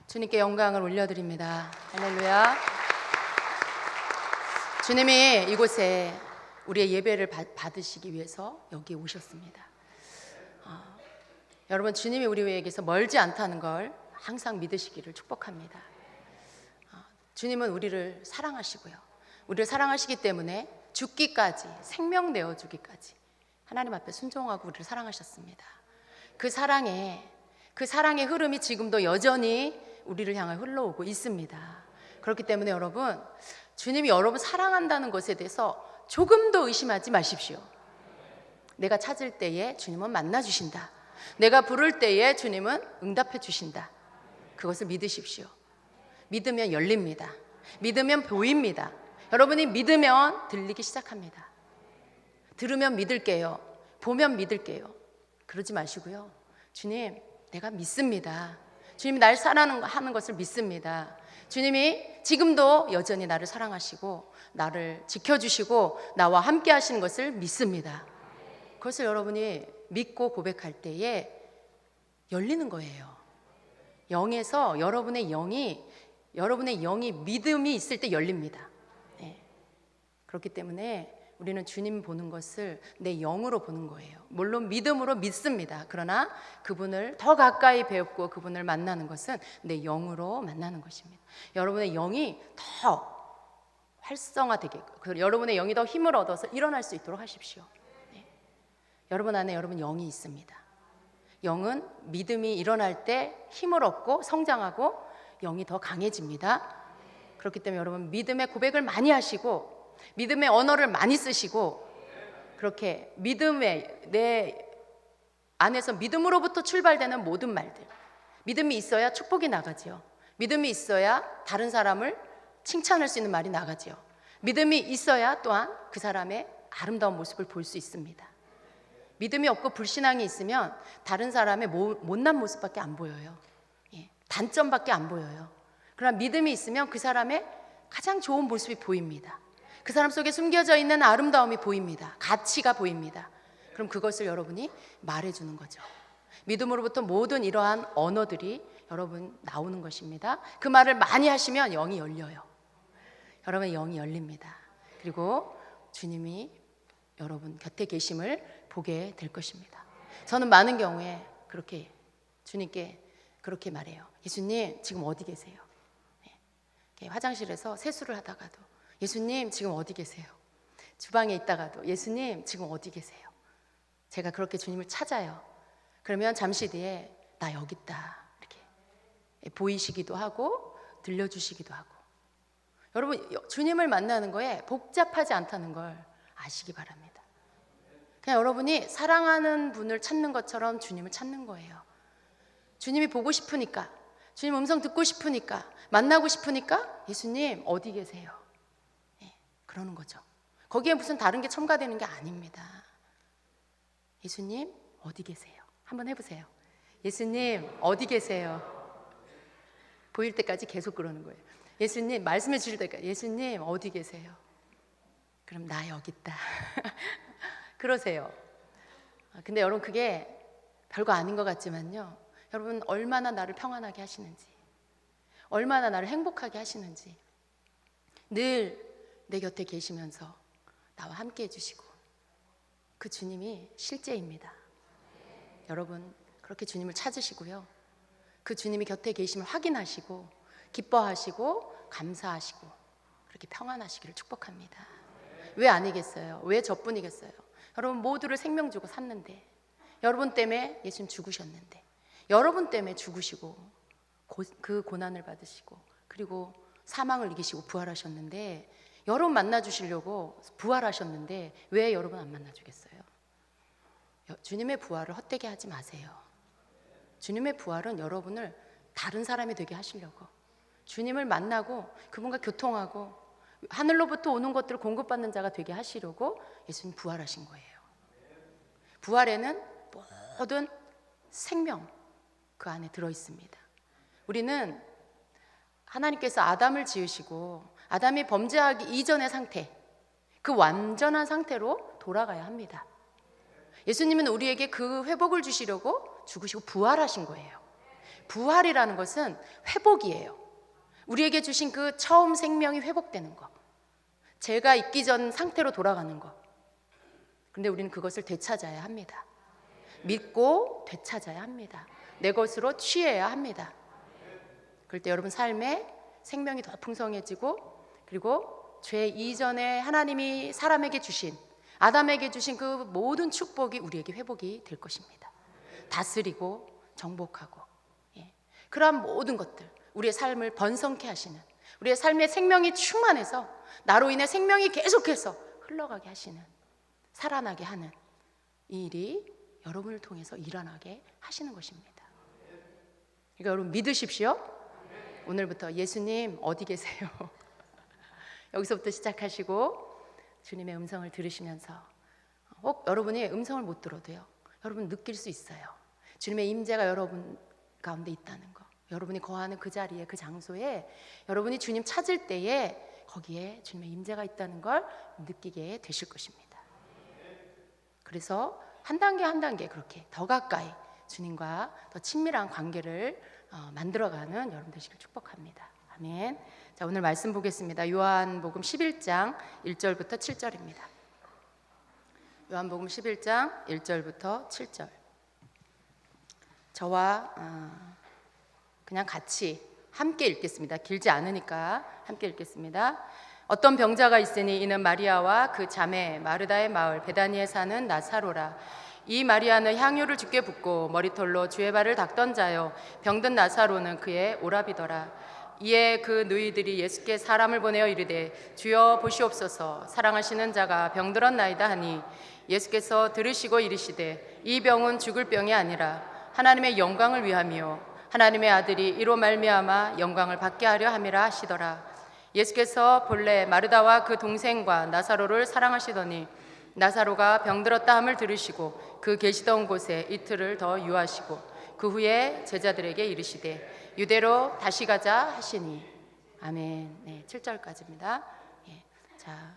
주님께 영광을 올려드립니다. 할렐루야. 주님이 이곳에 우리의 예배를 받으시기 위해서 여기 오셨습니다. 여러분, 주님이 우리에게서 멀지 않다는 걸 항상 믿으시기를 축복합니다. 주님은 우리를 사랑하시고요, 우리를 사랑하시기 때문에 죽기까지, 생명 내어주기까지 하나님 앞에 순종하고 우리를 사랑하셨습니다. 그 사랑의 흐름이 지금도 여전히 우리를 향해 흘러오고 있습니다. 그렇기 때문에 여러분, 주님이 여러분 사랑한다는 것에 대해서 조금도 의심하지 마십시오. 내가 찾을 때에 주님은 만나주신다. 내가 부를 때에 주님은 응답해 주신다. 그것을 믿으십시오. 믿으면 열립니다. 믿으면 보입니다. 여러분이 믿으면 들리기 시작합니다. 들으면 믿을게요, 보면 믿을게요, 그러지 마시고요. 주님, 내가 믿습니다. 주님이 날 사랑하는 것을 믿습니다. 주님이 지금도 여전히 나를 사랑하시고 나를 지켜주시고 나와 함께 하시는 것을 믿습니다. 그것을 여러분이 믿고 고백할 때에 열리는 거예요. 영에서 여러분의 영이 믿음이 있을 때 열립니다. 그렇기 때문에 우리는 주님 보는 것을 내 영으로 보는 거예요. 물론 믿음으로 믿습니다. 그러나 그분을 더 가까이 배웠고 그분을 만나는 것은 내 영으로 만나는 것입니다. 여러분의 영이 더 활성화되게, 여러분의 영이 더 힘을 얻어서 일어날 수 있도록 하십시오. 여러분 안에 여러분 영이 있습니다. 영은 믿음이 일어날 때 힘을 얻고 성장하고 영이 더 강해집니다. 그렇기 때문에 여러분, 믿음의 고백을 많이 하시고 믿음의 언어를 많이 쓰시고, 그렇게 내 안에서 믿음으로부터 출발되는 모든 말들, 믿음이 있어야 축복이 나가지요. 믿음이 있어야 다른 사람을 칭찬할 수 있는 말이 나가지요. 믿음이 있어야 또한 그 사람의 아름다운 모습을 볼 수 있습니다. 믿음이 없고 불신앙이 있으면 다른 사람의 못난 모습밖에 안 보여요. 단점밖에 안 보여요. 그러나 믿음이 있으면 그 사람의 가장 좋은 모습이 보입니다. 그 사람 속에 숨겨져 있는 아름다움이 보입니다. 가치가 보입니다. 그럼 그것을 여러분이 말해주는 거죠. 믿음으로부터 모든 이러한 언어들이 여러분 나오는 것입니다. 그 말을 많이 하시면 영이 열려요. 여러분의 영이 열립니다. 그리고 주님이 여러분 곁에 계심을 보게 될 것입니다. 저는 많은 경우에 그렇게 주님께 그렇게 말해요. 예수님, 지금 어디 계세요? 화장실에서 세수를 하다가도 예수님, 지금 어디 계세요? 주방에 있다가도 예수님, 지금 어디 계세요? 제가 그렇게 주님을 찾아요. 그러면 잠시 뒤에 나 여기 있다, 이렇게 보이시기도 하고 들려주시기도 하고. 여러분, 주님을 만나는 거에 복잡하지 않다는 걸 아시기 바랍니다. 그냥 여러분이 사랑하는 분을 찾는 것처럼 주님을 찾는 거예요. 주님이 보고 싶으니까, 주님 음성 듣고 싶으니까, 만나고 싶으니까 예수님 어디 계세요? 그러는 거죠. 거기에 무슨 다른 게 첨가되는 게 아닙니다. 예수님 어디 계세요? 한번 해보세요. 예수님 어디 계세요? 보일 때까지 계속 그러는 거예요. 예수님, 말씀해 주실 때까지 예수님 어디 계세요? 그럼 나 여기 있다. 그러세요. 근데 여러분, 그게 별거 아닌 것 같지만요, 여러분 얼마나 나를 평안하게 하시는지, 얼마나 나를 행복하게 하시는지, 늘 내 곁에 계시면서 나와 함께 해주시고, 그 주님이 실제입니다. 여러분, 그렇게 주님을 찾으시고요, 그 주님이 곁에 계심을 확인하시고 기뻐하시고 감사하시고 그렇게 평안하시기를 축복합니다. 왜 아니겠어요? 왜 저뿐이겠어요? 여러분 모두를 생명 주고 샀는데, 여러분 때문에 예수님 죽으셨는데, 여러분 때문에 죽으시고 그 고난을 받으시고 그리고 사망을 이기시고 부활하셨는데, 여러분 만나주시려고 부활하셨는데 왜 여러분 안 만나주겠어요? 주님의 부활을 헛되게 하지 마세요. 주님의 부활은 여러분을 다른 사람이 되게 하시려고, 주님을 만나고 그분과 교통하고 하늘로부터 오는 것들을 공급받는 자가 되게 하시려고 예수님 부활하신 거예요. 부활에는 모든 생명 그 안에 들어있습니다. 우리는 하나님께서 아담을 지으시고 아담이 범죄하기 이전의 상태, 그 완전한 상태로 돌아가야 합니다. 예수님은 우리에게 그 회복을 주시려고 죽으시고 부활하신 거예요. 부활이라는 것은 회복이에요. 우리에게 주신 그 처음 생명이 회복되는 거, 죄가 있기 전 상태로 돌아가는 거. 그런데 우리는 그것을 되찾아야 합니다. 믿고 되찾아야 합니다. 내 것으로 취해야 합니다. 그럴 때 여러분 삶에 생명이 더 풍성해지고, 그리고 죄 이전에 하나님이 사람에게 주신, 아담에게 주신 그 모든 축복이 우리에게 회복이 될 것입니다. 다스리고 정복하고, 그러한 모든 것들, 우리의 삶을 번성케 하시는, 우리의 삶의 생명이 충만해서 나로 인해 생명이 계속해서 흘러가게 하시는, 살아나게 하는 이 일이 여러분을 통해서 일어나게 하시는 것입니다. 그러니까 여러분 믿으십시오. 오늘부터 예수님 어디 계세요? 여기서부터 시작하시고 주님의 음성을 들으시면서, 혹 여러분이 음성을 못 들어도요, 여러분 느낄 수 있어요. 주님의 임재가 여러분 가운데 있다는 거. 여러분이 거하는 그 자리에, 그 장소에 여러분이 주님 찾을 때에 거기에 주님의 임재가 있다는 걸 느끼게 되실 것입니다. 그래서 한 단계 한 단계 그렇게 더 가까이 주님과 더 친밀한 관계를 만들어가는 여러분 되시길 축복합니다. 아멘. 자, 오늘 말씀 보겠습니다. 요한복음 11장 1절부터 7절입니다. 요한복음 11장 1절부터 7절. 저와 그냥 같이 함께 읽겠습니다. 길지 않으니까 함께 읽겠습니다. 어떤 병자가 있으니 이는 마리아와 그 자매 마르다의 마을 베다니에 사는 나사로라. 이 마리아는 향유를 주께 붓고 머리털로 주의 발을 닦던 자요, 병든 나사로는 그의 오라비더라. 이에 그 누이들이 예수께 사람을 보내어 이르되 주여 보시옵소서, 사랑하시는 자가 병들었나이다 하니, 예수께서 들으시고 이르시되 이 병은 죽을 병이 아니라 하나님의 영광을 위함이요 하나님의 아들이 이로 말미암아 영광을 받게 하려 함이라 하시더라. 예수께서 본래 마르다와 그 동생과 나사로를 사랑하시더니 나사로가 병들었다 함을 들으시고 그 계시던 곳에 이틀을 더 유하시고 그 후에 제자들에게 이르시되 유대로 다시 가자 하시니. 아멘. 네, 7절까지입니다. 자,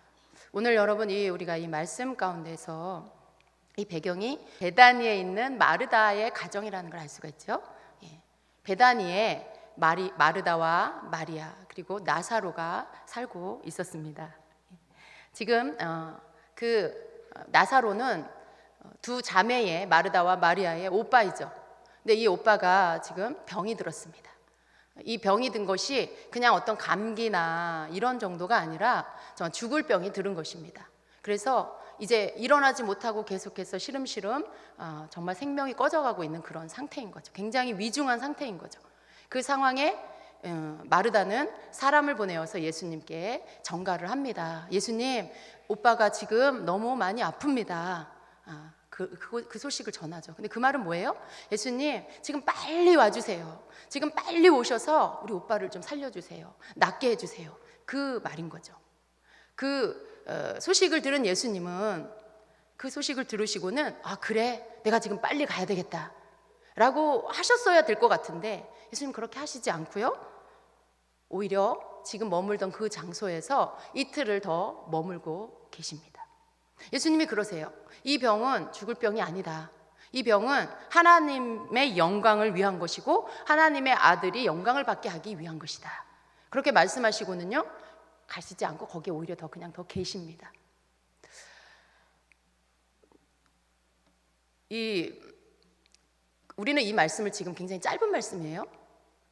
오늘 여러분이 우리가 이 말씀 가운데서 이 배경이 베다니에 있는 마르다의 가정이라는 걸 알 수가 있죠. 베다니에 마르다와 마리아 그리고 나사로가 살고 있었습니다. 지금 그 나사로는 두 자매의 마르다와 마리아의 오빠이죠. 근데 이 오빠가 지금 병이 들었습니다. 이 병이 든 것이 그냥 어떤 감기나 이런 정도가 아니라 정말 죽을 병이 들은 것입니다. 그래서 이제 일어나지 못하고 계속해서 시름시름 정말 생명이 꺼져가고 있는 그런 상태인 거죠. 굉장히 위중한 상태인 거죠. 그 상황에 마르다는 사람을 보내어서 예수님께 전가를 합니다. 예수님, 오빠가 지금 너무 많이 아픕니다. 그 소식을 전하죠. 근데 그 말은 뭐예요? 예수님, 지금 빨리 와주세요. 지금 빨리 오셔서 우리 오빠를 좀 살려주세요. 낫게 해주세요. 그 말인 거죠. 그 소식을 들은 예수님은 그 소식을 들으시고는 그래, 내가 지금 빨리 가야 되겠다 라고 하셨어야 될 것 같은데 예수님 그렇게 하시지 않고요, 오히려 지금 머물던 그 장소에서 이틀을 더 머물고 계십니다. 예수님이 그러세요. 이 병은 죽을 병이 아니다. 이 병은 하나님의 영광을 위한 것이고 하나님의 아들이 영광을 받게 하기 위한 것이다. 그렇게 말씀하시고는요, 가시지 않고 거기에 오히려 그냥 더 계십니다. 우리는 이 말씀을 지금 굉장히 짧은 말씀이에요.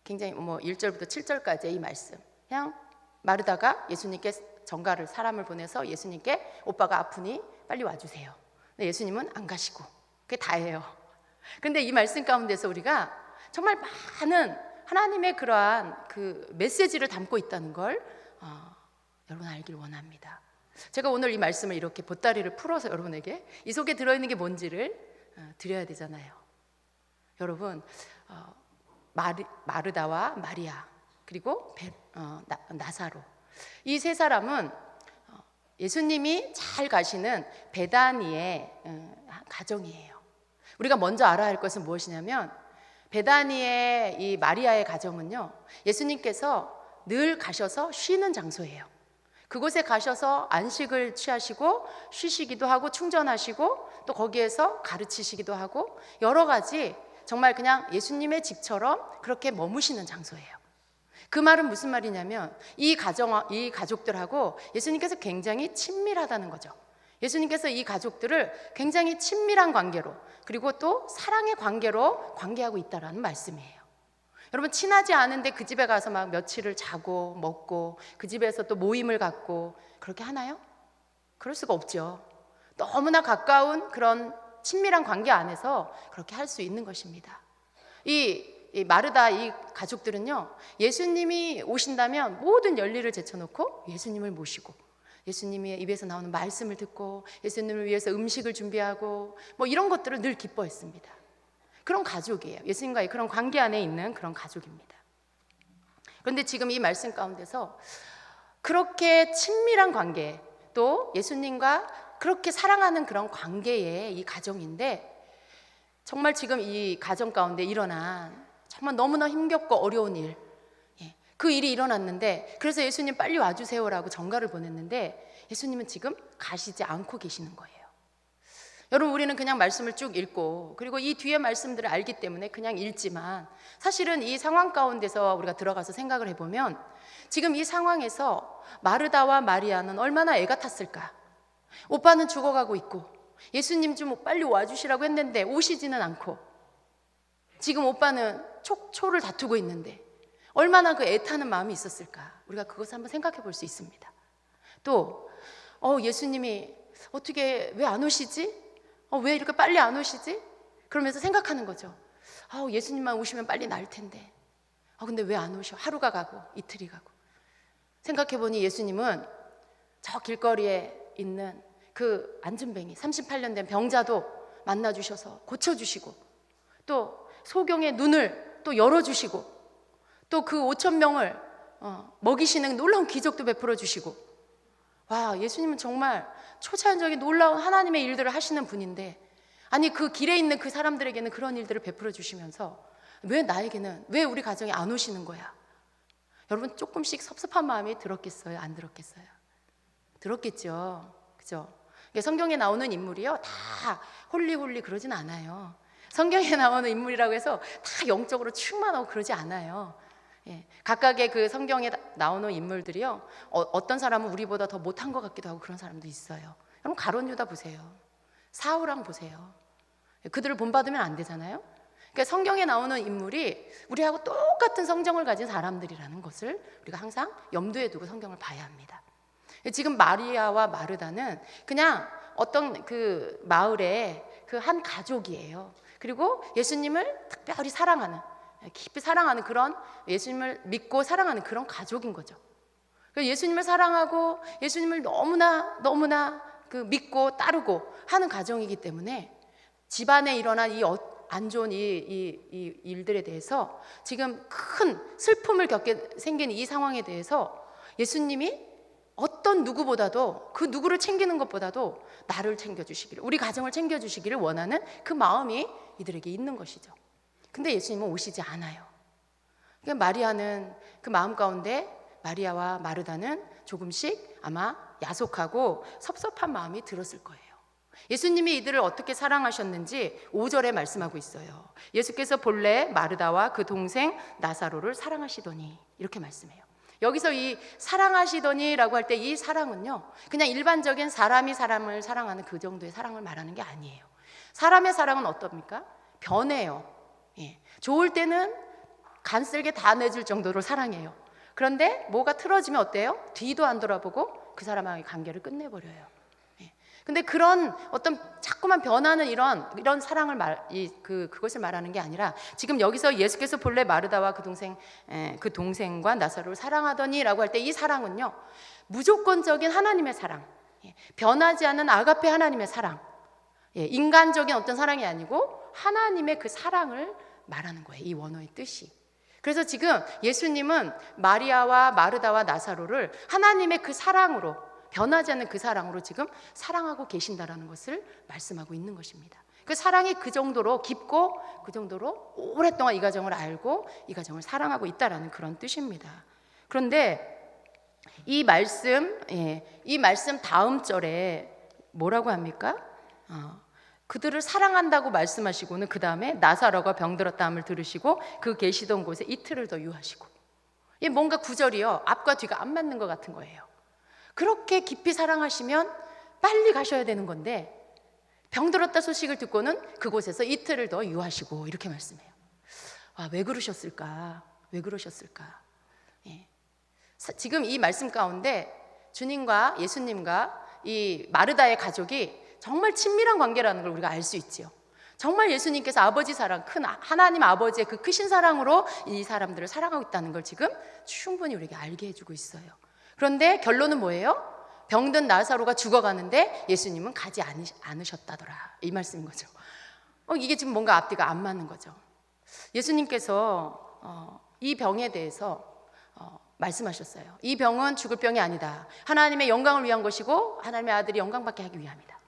굉장히 1절부터 7절까지의 이 말씀, 그냥 마르다가 예수님께 전가를 사람을 보내서 예수님께 오빠가 아프니 빨리 와주세요. 근데 예수님은 안 가시고 그게 다예요. 근데 이 말씀 가운데서 우리가 정말 많은 하나님의 그러한 그 메시지를 담고 있다는 걸 여러분 알기를 원합니다. 제가 오늘 이 말씀을 이렇게 보따리를 풀어서 여러분에게 이 속에 들어있는 게 뭔지를 드려야 되잖아요. 여러분, 마르다와 마리아 그리고 나사로, 이 세 사람은 예수님이 잘 가시는 베다니의 가정이에요. 우리가 먼저 알아야 할 것은 무엇이냐면, 베다니의 이 마리아의 가정은요, 예수님께서 늘 가셔서 쉬는 장소예요. 그곳에 가셔서 안식을 취하시고 쉬시기도 하고 충전하시고 또 거기에서 가르치시기도 하고 여러 가지 정말 그냥 예수님의 집처럼 그렇게 머무시는 장소예요. 그 말은 무슨 말이냐면 이 가족들하고 예수님께서 굉장히 친밀하다는 거죠. 예수님께서 이 가족들을 굉장히 친밀한 관계로, 그리고 또 사랑의 관계로 관계하고 있다라는 말씀이에요. 여러분, 친하지 않은데 그 집에 가서 막 며칠을 자고 먹고 그 집에서 또 모임을 갖고 그렇게 하나요? 그럴 수가 없죠. 너무나 가까운 그런 친밀한 관계 안에서 그렇게 할 수 있는 것입니다. 이 마르다 이 가족들은요, 예수님이 오신다면 모든 열일을 제쳐놓고 예수님을 모시고 예수님의 입에서 나오는 말씀을 듣고 예수님을 위해서 음식을 준비하고 뭐 이런 것들을 늘 기뻐했습니다. 그런 가족이에요. 예수님과의 그런 관계 안에 있는 그런 가족입니다. 그런데 지금 이 말씀 가운데서 그렇게 친밀한 관계, 또 예수님과 그렇게 사랑하는 그런 관계의 이 가정인데, 정말 지금 이 가정 가운데 일어난 정말 너무나 힘겹고 어려운 일, 그 일이 일어났는데, 그래서 예수님 빨리 와주세요라고 전가를 보냈는데 예수님은 지금 가시지 않고 계시는 거예요. 여러분, 우리는 그냥 말씀을 쭉 읽고 그리고 이 뒤에 말씀들을 알기 때문에 그냥 읽지만, 사실은 이 상황 가운데서 우리가 들어가서 생각을 해보면 지금 이 상황에서 마르다와 마리아는 얼마나 애가 탔을까. 오빠는 죽어가고 있고 예수님 좀 빨리 와주시라고 했는데 오시지는 않고, 지금 오빠는 촉초를 다투고 있는데 얼마나 그 애타는 마음이 있었을까. 우리가 그것을 한번 생각해 볼 수 있습니다. 또 예수님이 어떻게 왜 안 오시지? 왜 이렇게 빨리 안 오시지? 그러면서 생각하는 거죠. 예수님만 오시면 빨리 나을 텐데 근데 왜 안 오셔? 하루가 가고 이틀이 가고. 생각해 보니 예수님은 저 길거리에 있는 그 안진뱅이 38년 된 병자도 만나주셔서 고쳐주시고, 또 소경의 눈을 또 열어주시고, 또 그 5,000명을 먹이시는 놀라운 기적도 베풀어 주시고, 와, 예수님은 정말 초자연적인 놀라운 하나님의 일들을 하시는 분인데, 아니 그 길에 있는 그 사람들에게는 그런 일들을 베풀어 주시면서 왜 나에게는, 왜 우리 가정에 안 오시는 거야? 여러분, 조금씩 섭섭한 마음이 들었겠어요? 안 들었겠어요? 들었겠죠. 그죠? 성경에 나오는 인물이요, 다 홀리홀리 그러진 않아요. 성경에 나오는 인물이라고 해서 다 영적으로 충만하고 그러지 않아요. 각각의 그 성경에 나오는 인물들이요, 어떤 사람은 우리보다 더 못한 것 같기도 하고 그런 사람도 있어요. 여러분, 가룟 유다 보세요. 사울왕 보세요. 그들을 본받으면 안 되잖아요. 그러니까 성경에 나오는 인물이 우리하고 똑같은 성정을 가진 사람들이라는 것을 우리가 항상 염두에 두고 성경을 봐야 합니다. 지금 마리아와 마르다는 그냥 어떤 그 마을의 그 한 가족이에요. 그리고 예수님을 특별히 사랑하는, 깊이 사랑하는, 그런 예수님을 믿고 사랑하는 그런 가족인 거죠. 예수님을 사랑하고 예수님을 너무나 그 믿고 따르고 하는 가정이기 때문에 집안에 일어난 이 안 좋은 이 일들에 대해서, 지금 큰 슬픔을 겪게 생긴 이 상황에 대해서 예수님이 어떤 누구보다도, 그 누구를 챙기는 것보다도 나를 챙겨주시기를, 우리 가정을 챙겨주시기를 원하는 그 마음이 이들에게 있는 것이죠. 근데 예수님은 오시지 않아요. 그러니까 마리아는 그 마음 가운데, 마리아와 마르다는 조금씩 아마 야속하고 섭섭한 마음이 들었을 거예요. 예수님이 이들을 어떻게 사랑하셨는지 5절에 말씀하고 있어요. 예수께서 본래 마르다와 그 동생 나사로를 사랑하시더니, 이렇게 말씀해요. 여기서 이 사랑하시더니라고 할 때 이 사랑은요, 그냥 일반적인 사람이 사람을 사랑하는 그 정도의 사랑을 말하는 게 아니에요. 사람의 사랑은 어떻습니까? 변해요. 좋을 때는 간쓸게 다 내줄 정도로 사랑해요. 그런데 뭐가 틀어지면 어때요? 뒤도 안 돌아보고 그 사람과의 관계를 끝내버려요. 근데 그런 어떤 자꾸만 변하는 이런 사랑을 그것을 말하는 게 아니라, 지금 여기서 예수께서 본래 마르다와 그 동생과 나사로를 사랑하더니라고 할 때 이 사랑은요, 무조건적인 하나님의 사랑, 변하지 않는 아가페 하나님의 사랑, 인간적인 어떤 사랑이 아니고 하나님의 그 사랑을 말하는 거예요, 이 원어의 뜻이. 그래서 지금 예수님은 마리아와 마르다와 나사로를 하나님의 그 사랑으로, 변하지 않는 그 사랑으로 지금 사랑하고 계신다라는 것을 말씀하고 있는 것입니다. 그 사랑이 그 정도로 깊고 그 정도로 오랫동안 이 가정을 알고 이 가정을 사랑하고 있다라는 그런 뜻입니다. 그런데 이 말씀 다음 절에 뭐라고 합니까? 그들을 사랑한다고 말씀하시고는 그 다음에 나사로가 병들었다 함을 들으시고 그 계시던 곳에 이틀을 더 유하시고, 이 뭔가 구절이요 앞과 뒤가 안 맞는 것 같은 거예요. 그렇게 깊이 사랑하시면 빨리 가셔야 되는 건데 병들었다 소식을 듣고는 그곳에서 이틀을 더 유하시고 이렇게 말씀해요. 왜 그러셨을까? 왜 그러셨을까? 예. 지금 이 말씀 가운데 주님과 예수님과 이 마르다의 가족이 정말 친밀한 관계라는 걸 우리가 알 수 있지요. 정말 예수님께서 아버지 사랑, 큰 하나님 아버지의 그 크신 사랑으로 이 사람들을 사랑하고 있다는 걸 지금 충분히 우리에게 알게 해주고 있어요. 그런데 결론은 뭐예요? 병든 나사로가 죽어가는데 예수님은 가지 않으셨다더라, 이 말씀인 거죠. 이게 지금 뭔가 앞뒤가 안 맞는 거죠. 예수님께서 이 병에 대해서 말씀하셨어요. 이 병은 죽을 병이 아니다. 하나님의 영광을 위한 것이고 하나님의 아들이 영광받게 하기 위함이다.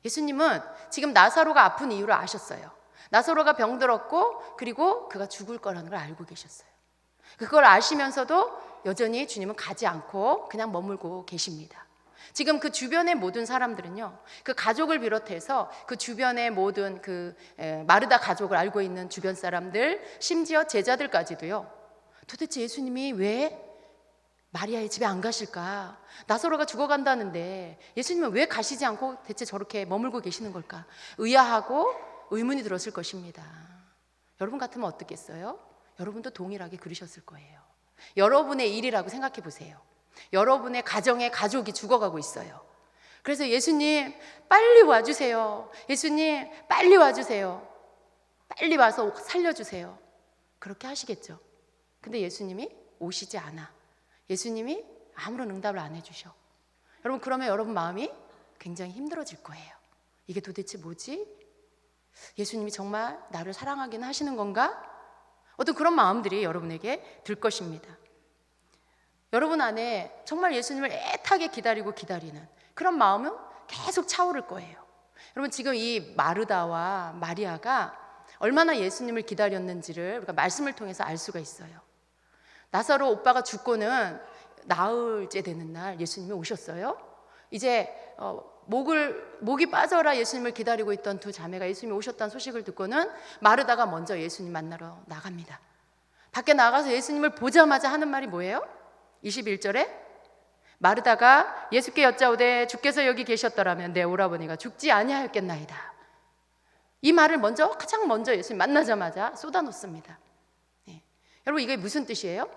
예수님은 지금 나사로가 아픈 이유를 아셨어요. 나사로가 병들었고 그리고 그가 죽을 거라는 걸 알고 계셨어요. 그걸 아시면서도 여전히 주님은 가지 않고 그냥 머물고 계십니다. 지금 그 주변의 모든 사람들은요, 그 가족을 비롯해서 그 주변의 모든 그 마르다 가족을 알고 있는 주변 사람들, 심지어 제자들까지도요, 도대체 예수님이 왜 마리아의 집에 안 가실까? 나사로가 죽어간다는데 예수님은 왜 가시지 않고 대체 저렇게 머물고 계시는 걸까? 의아하고 의문이 들었을 것입니다. 여러분 같으면 어떻겠어요? 여러분도 동일하게 그러셨을 거예요. 여러분의 일이라고 생각해 보세요. 여러분의 가정의 가족이 죽어가고 있어요. 그래서 예수님 빨리 와주세요. 예수님 빨리 와주세요. 빨리 와서 살려주세요. 그렇게 하시겠죠. 근데 예수님이 오시지 않아. 예수님이 아무런 응답을 안 해주셔. 여러분, 그러면 여러분 마음이 굉장히 힘들어질 거예요. 이게 도대체 뭐지? 예수님이 정말 나를 사랑하긴 하시는 건가? 어떤 그런 마음들이 여러분에게 들 것입니다. 여러분 안에 정말 예수님을 애타게 기다리는 그런 마음은 계속 차오를 거예요. 여러분, 지금 이 마르다와 마리아가 얼마나 예수님을 기다렸는지를 우리가 말씀을 통해서 알 수가 있어요. 나사로 오빠가 죽고는 나흘째 되는 날 예수님이 오셨어요. 이제 목이 빠져라 예수님을 기다리고 있던 두 자매가 예수님이 오셨다는 소식을 듣고는 마르다가 먼저 예수님 만나러 나갑니다. 밖에 나가서 예수님을 보자마자 하는 말이 뭐예요? 21절에 마르다가 예수께 여짜오되 주께서 여기 계셨더라면 내 오라버니가 죽지 아니하였겠나이다. 이 말을 가장 먼저 예수님 만나자마자 쏟아놓습니다. 네. 여러분, 이게 무슨 뜻이에요?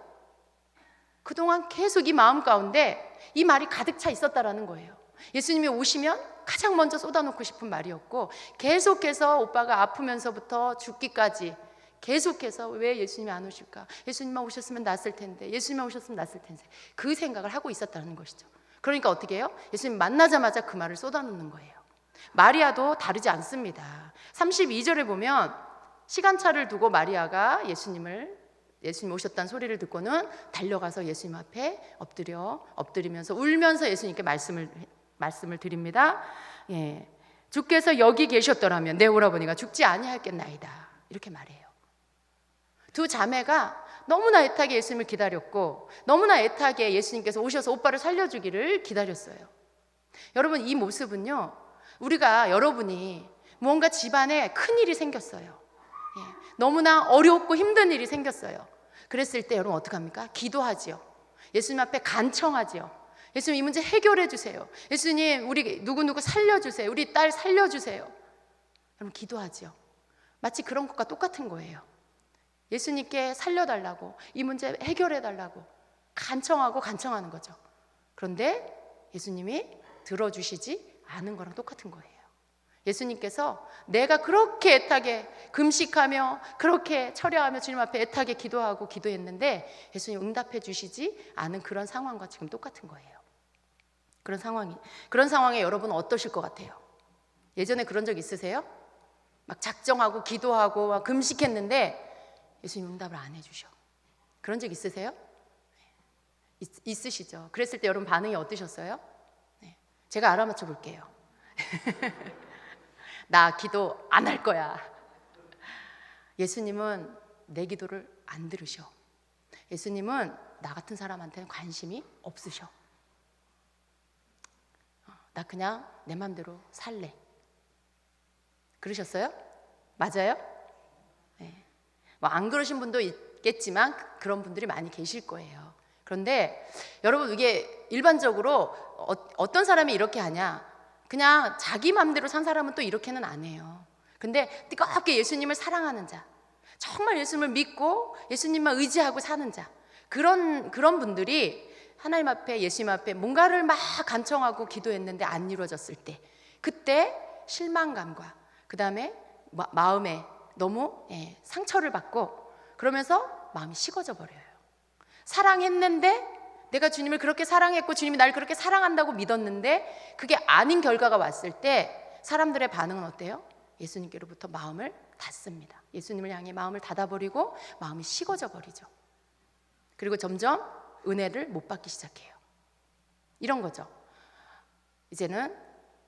그동안 계속 이 마음 가운데 이 말이 가득 차 있었다라는 거예요. 예수님이 오시면 가장 먼저 쏟아놓고 싶은 말이었고, 계속해서 오빠가 아프면서부터 죽기까지 계속해서 왜 예수님이 안 오실까? 예수님만 오셨으면 낫을 텐데, 예수님만 오셨으면 낫을 텐데, 그 생각을 하고 있었다는 것이죠. 그러니까 어떻게 해요? 예수님 만나자마자 그 말을 쏟아놓는 거예요. 마리아도 다르지 않습니다. 32절에 보면 시간차를 두고 마리아가 예수님 오셨다는 소리를 듣고는 달려가서 예수님 앞에 엎드리면서 울면서 예수님께 말씀을 드립니다. 예, 주께서 여기 계셨더라면 내 오라버니가 죽지 아니하였겠나이다, 이렇게 말해요. 두 자매가 너무나 애타게 예수님을 기다렸고 너무나 애타게 예수님께서 오셔서 오빠를 살려주기를 기다렸어요. 여러분, 이 모습은요, 여러분이 무언가 집안에 큰일이 생겼어요. 예, 너무나 어렵고 힘든 일이 생겼어요. 그랬을 때 여러분 어떡합니까? 기도하지요. 예수님 앞에 간청하지요. 예수님, 이 문제 해결해 주세요. 예수님, 우리 누구누구 살려주세요. 우리 딸 살려주세요. 여러분, 기도하지요. 마치 그런 것과 똑같은 거예요. 예수님께 살려달라고, 이 문제 해결해달라고 간청하는 거죠. 그런데 예수님이 들어주시지 않은 거랑 똑같은 거예요. 예수님께서 내가 그렇게 애타게 금식하며 그렇게 철야하며 주님 앞에 애타게 기도했는데 예수님 응답해 주시지 않은 그런 상황과 지금 똑같은 거예요. 그런 상황에 여러분은 어떠실 것 같아요? 예전에 그런 적 있으세요? 막 작정하고 기도하고 막 금식했는데 예수님 응답을 안 해주셔. 그런 적 있으세요? 있으시죠? 그랬을 때 여러분 반응이 어떠셨어요? 네. 제가 알아맞혀 볼게요. 나 기도 안 할 거야. 예수님은 내 기도를 안 들으셔. 예수님은 나 같은 사람한테는 관심이 없으셔. 나 그냥 내 맘대로 살래. 그러셨어요? 맞아요? 네. 뭐 안 그러신 분도 있겠지만 그런 분들이 많이 계실 거예요. 그런데 여러분, 이게 일반적으로 어떤 사람이 이렇게 하냐, 그냥 자기 마음대로 산 사람은 또 이렇게는 안 해요. 근데 뜨겁게 예수님을 사랑하는 자, 정말 예수님을 믿고 예수님만 의지하고 사는 자, 그런 분들이 하나님 앞에, 예수님 앞에 뭔가를 막 간청하고 기도했는데 안 이루어졌을 때, 그때 실망감과 그 다음에 마음에 너무 상처를 받고, 그러면서 마음이 식어져 버려요. 사랑했는데, 내가 주님을 그렇게 사랑했고 주님이 나를 그렇게 사랑한다고 믿었는데 그게 아닌 결과가 왔을 때 사람들의 반응은 어때요? 예수님께로부터 마음을 닫습니다. 예수님을 향해 마음을 닫아버리고 마음이 식어져 버리죠. 그리고 점점 은혜를 못 받기 시작해요. 이런 거죠. 이제는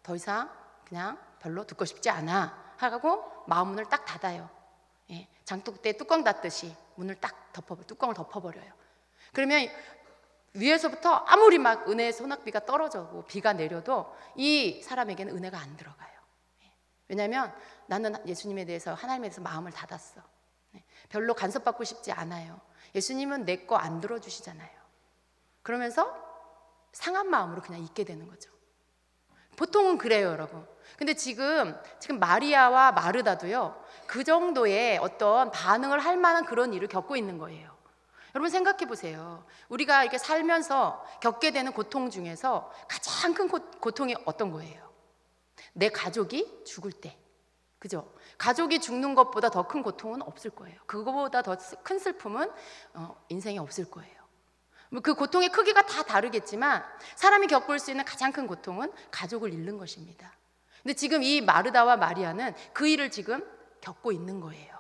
더 이상 그냥 별로 듣고 싶지 않아 하고 마음 문을 딱 닫아요. 장독대 뚜껑 닫듯이 문을 딱 뚜껑을 덮어버려요. 그러면 위에서부터 아무리 막 은혜의 소낙비가 떨어져고 비가 내려도 이 사람에게는 은혜가 안 들어가요. 왜냐하면 나는 예수님에 대해서, 하나님에 대해서 마음을 닫았어. 별로 간섭받고 싶지 않아요. 예수님은 내 거 안 들어주시잖아요. 그러면서 상한 마음으로 그냥 있게 되는 거죠. 보통은 그래요, 여러분. 근데 지금 마리아와 마르다도요, 그 정도의 어떤 반응을 할 만한 그런 일을 겪고 있는 거예요. 여러분 생각해 보세요. 우리가 이렇게 살면서 겪게 되는 고통 중에서 가장 큰 고통이 어떤 거예요? 내 가족이 죽을 때. 그죠? 가족이 죽는 것보다 더 큰 고통은 없을 거예요. 그거보다 더 큰 슬픔은 인생에 없을 거예요. 그 고통의 크기가 다 다르겠지만 사람이 겪을 수 있는 가장 큰 고통은 가족을 잃는 것입니다. 근데 지금 이 마르다와 마리아는 그 일을 지금 겪고 있는 거예요.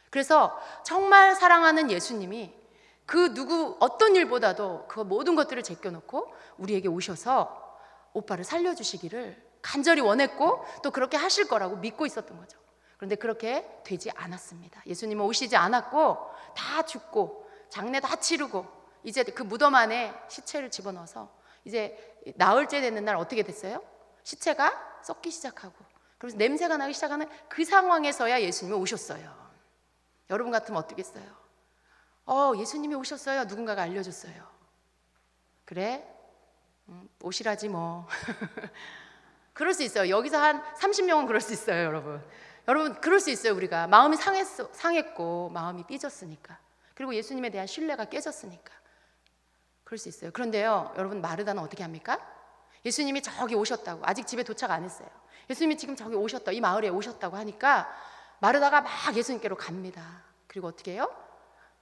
그래서 정말 사랑하는 예수님이 그 어떤 일보다도 그 모든 것들을 제껴놓고 우리에게 오셔서 오빠를 살려주시기를 간절히 원했고 또 그렇게 하실 거라고 믿고 있었던 거죠. 그런데 그렇게 되지 않았습니다. 예수님은 오시지 않았고 다 죽고 장례 다 치르고 이제 그 무덤 안에 시체를 집어넣어서 이제 나흘째 되는 날 어떻게 됐어요? 시체가 썩기 시작하고 그래서 냄새가 나기 시작하는 그 상황에서야 예수님이 오셨어요. 여러분 같으면 어떻겠어요? 예수님이 오셨어요. 누군가가 알려줬어요. 그래? 오시라지 뭐. 그럴 수 있어요. 여기서 한 30명은 그럴 수 있어요, 여러분. 여러분 그럴 수 있어요. 우리가 마음이 상했고 마음이 삐졌으니까, 그리고 예수님에 대한 신뢰가 깨졌으니까 그럴 수 있어요. 그런데요, 여러분, 마르다는 어떻게 합니까? 예수님이 저기 오셨다고, 아직 집에 도착 안 했어요. 예수님이 지금 저기 오셨다, 이 마을에 오셨다고 하니까 마르다가 막 예수님께로 갑니다. 그리고 어떻게 해요?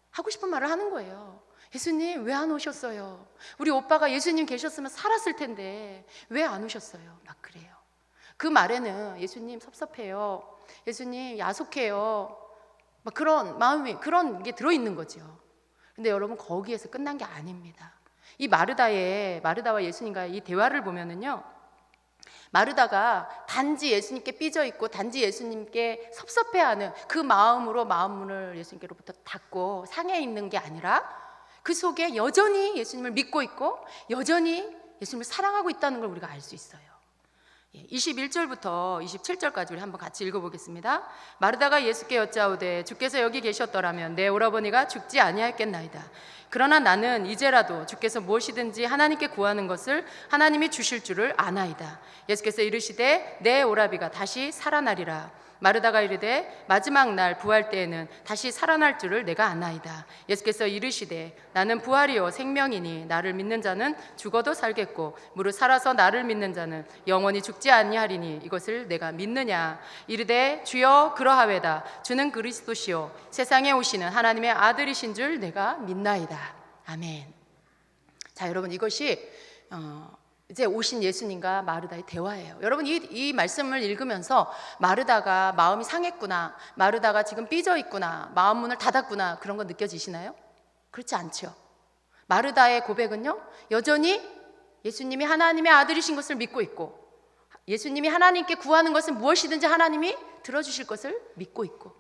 하고 싶은 말을 하는 거예요. 예수님 왜 안 오셨어요? 우리 오빠가 예수님 계셨으면 살았을 텐데 왜 안 오셨어요? 막 그래요. 그 말에는 예수님 섭섭해요, 예수님 야속해요, 막 그런 마음이, 그런 게 들어있는 거죠. 근데 여러분, 거기에서 끝난 게 아닙니다. 이 마르다와 예수님과의 이 대화를 보면은요, 마르다가 단지 예수님께 삐져 있고 단지 예수님께 섭섭해하는 그 마음으로 마음문을 예수님께로부터 닫고 상해 있는 게 아니라 그 속에 여전히 예수님을 믿고 있고 여전히 예수님을 사랑하고 있다는 걸 우리가 알 수 있어요. 21절부터 27절까지 우리 한번 같이 읽어보겠습니다. 마르다가 예수께 여짜오되 주께서 여기 계셨더라면 내 오라버니가 죽지 아니하였겠나이다. 그러나 나는 이제라도 주께서 무엇이든지 하나님께 구하는 것을 하나님이 주실 줄을 아나이다. 예수께서 이르시되 내 오라비가 다시 살아나리라. 마르다가 이르되 마지막 날 부활 때에는 다시 살아날 줄을 내가 아나이다. 예수께서 이르시되 나는 부활이요 생명이니 나를 믿는 자는 죽어도 살겠고 무릇 살아서 나를 믿는 자는 영원히 죽지 아니하리니 이것을 내가 믿느냐. 이르되 주여 그러하외다. 주는 그리스도시요 세상에 오시는 하나님의 아들이신 줄 내가 믿나이다. 아멘. 자, 여러분, 이것이 이제 오신 예수님과 마르다의 대화예요. 여러분, 이 말씀을 읽으면서 마르다가 마음이 상했구나, 마르다가 지금 삐져 있구나, 마음 문을 닫았구나, 그런 거 느껴지시나요? 그렇지 않죠. 마르다의 고백은요, 여전히 예수님이 하나님의 아들이신 것을 믿고 있고 예수님이 하나님께 구하는 것은 무엇이든지 하나님이 들어주실 것을 믿고 있고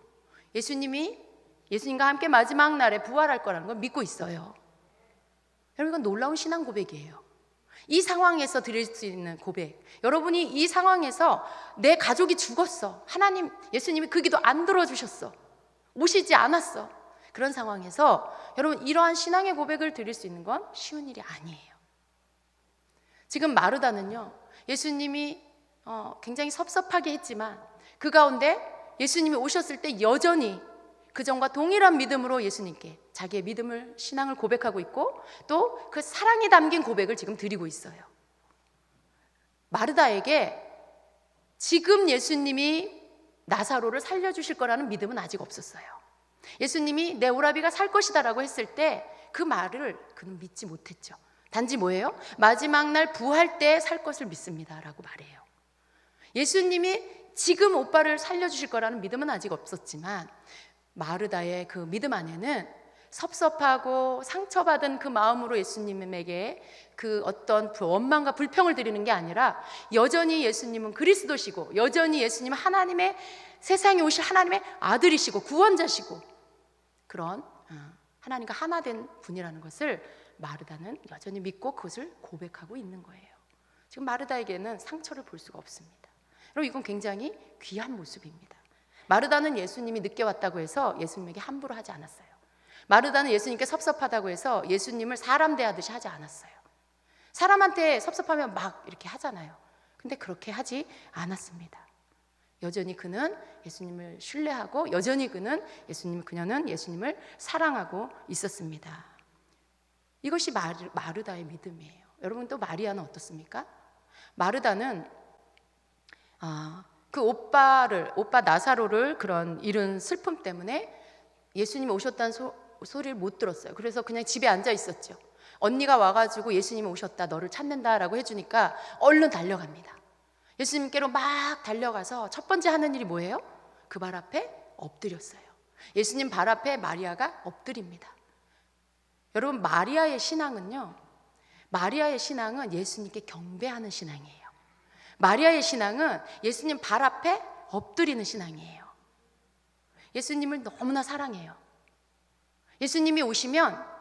예수님과 함께 마지막 날에 부활할 거라는 걸 믿고 있어요. 여러분, 이건 놀라운 신앙 고백이에요. 이 상황에서 드릴 수 있는 고백, 여러분이 이 상황에서 내 가족이 죽었어, 하나님, 예수님이 그 기도 안 들어주셨어, 오시지 않았어, 그런 상황에서 여러분 이러한 신앙의 고백을 드릴 수 있는 건 쉬운 일이 아니에요. 지금 마르다는요, 예수님이 굉장히 섭섭하게 했지만 그 가운데 예수님이 오셨을 때 여전히 그전과 동일한 믿음으로 예수님께 자기의 믿음을, 신앙을 고백하고 있고 또 그 사랑이 담긴 고백을 지금 드리고 있어요. 마르다에게 지금 예수님이 나사로를 살려주실 거라는 믿음은 아직 없었어요. 예수님이 내 오라비가 살 것이다라고 했을 때 그 말을 그는 믿지 못했죠. 단지 뭐예요? 마지막 날 부활 때 살 것을 믿습니다라고 말해요. 예수님이 지금 오빠를 살려주실 거라는 믿음은 아직 없었지만 마르다의 그 믿음 안에는 섭섭하고 상처받은 그 마음으로 예수님에게 그 어떤 원망과 불평을 드리는 게 아니라 여전히 예수님은 그리스도시고 여전히 예수님은 하나님의, 세상에 오실 하나님의 아들이시고 구원자시고 그런 하나님과 하나 된 분이라는 것을 마르다는 여전히 믿고 그것을 고백하고 있는 거예요. 지금 마르다에게는 상처를 볼 수가 없습니다. 여러분 이건 굉장히 귀한 모습입니다. 마르다는 예수님이 늦게 왔다고 해서 예수님에게 함부로 하지 않았어요. 마르다는 예수님께 섭섭하다고 해서 예수님을 사람 대하듯이 하지 않았어요. 사람한테 섭섭하면 막 이렇게 하잖아요. 근데 그렇게 하지 않았습니다. 여전히 그는 예수님을 신뢰하고 여전히 그녀는 예수님을 사랑하고 있었습니다. 이것이 마르다의 믿음이에요. 여러분 또 마리아는 어떻습니까? 마르다는 그 오빠 나사로를 그런 잃은 슬픔 때문에 예수님이 오셨다는 소리를 못 들었어요. 그래서 그냥 집에 앉아 있었죠. 언니가 와가지고 예수님이 오셨다, 너를 찾는다라고 해주니까 얼른 달려갑니다. 예수님께로 막 달려가서 첫 번째 하는 일이 뭐예요? 그 발 앞에 엎드렸어요. 예수님 발 앞에 마리아가 엎드립니다. 여러분 마리아의 신앙은 예수님께 경배하는 신앙이에요. 마리아의 신앙은 예수님 발 앞에 엎드리는 신앙이에요. 예수님을 너무나 사랑해요. 예수님이 오시면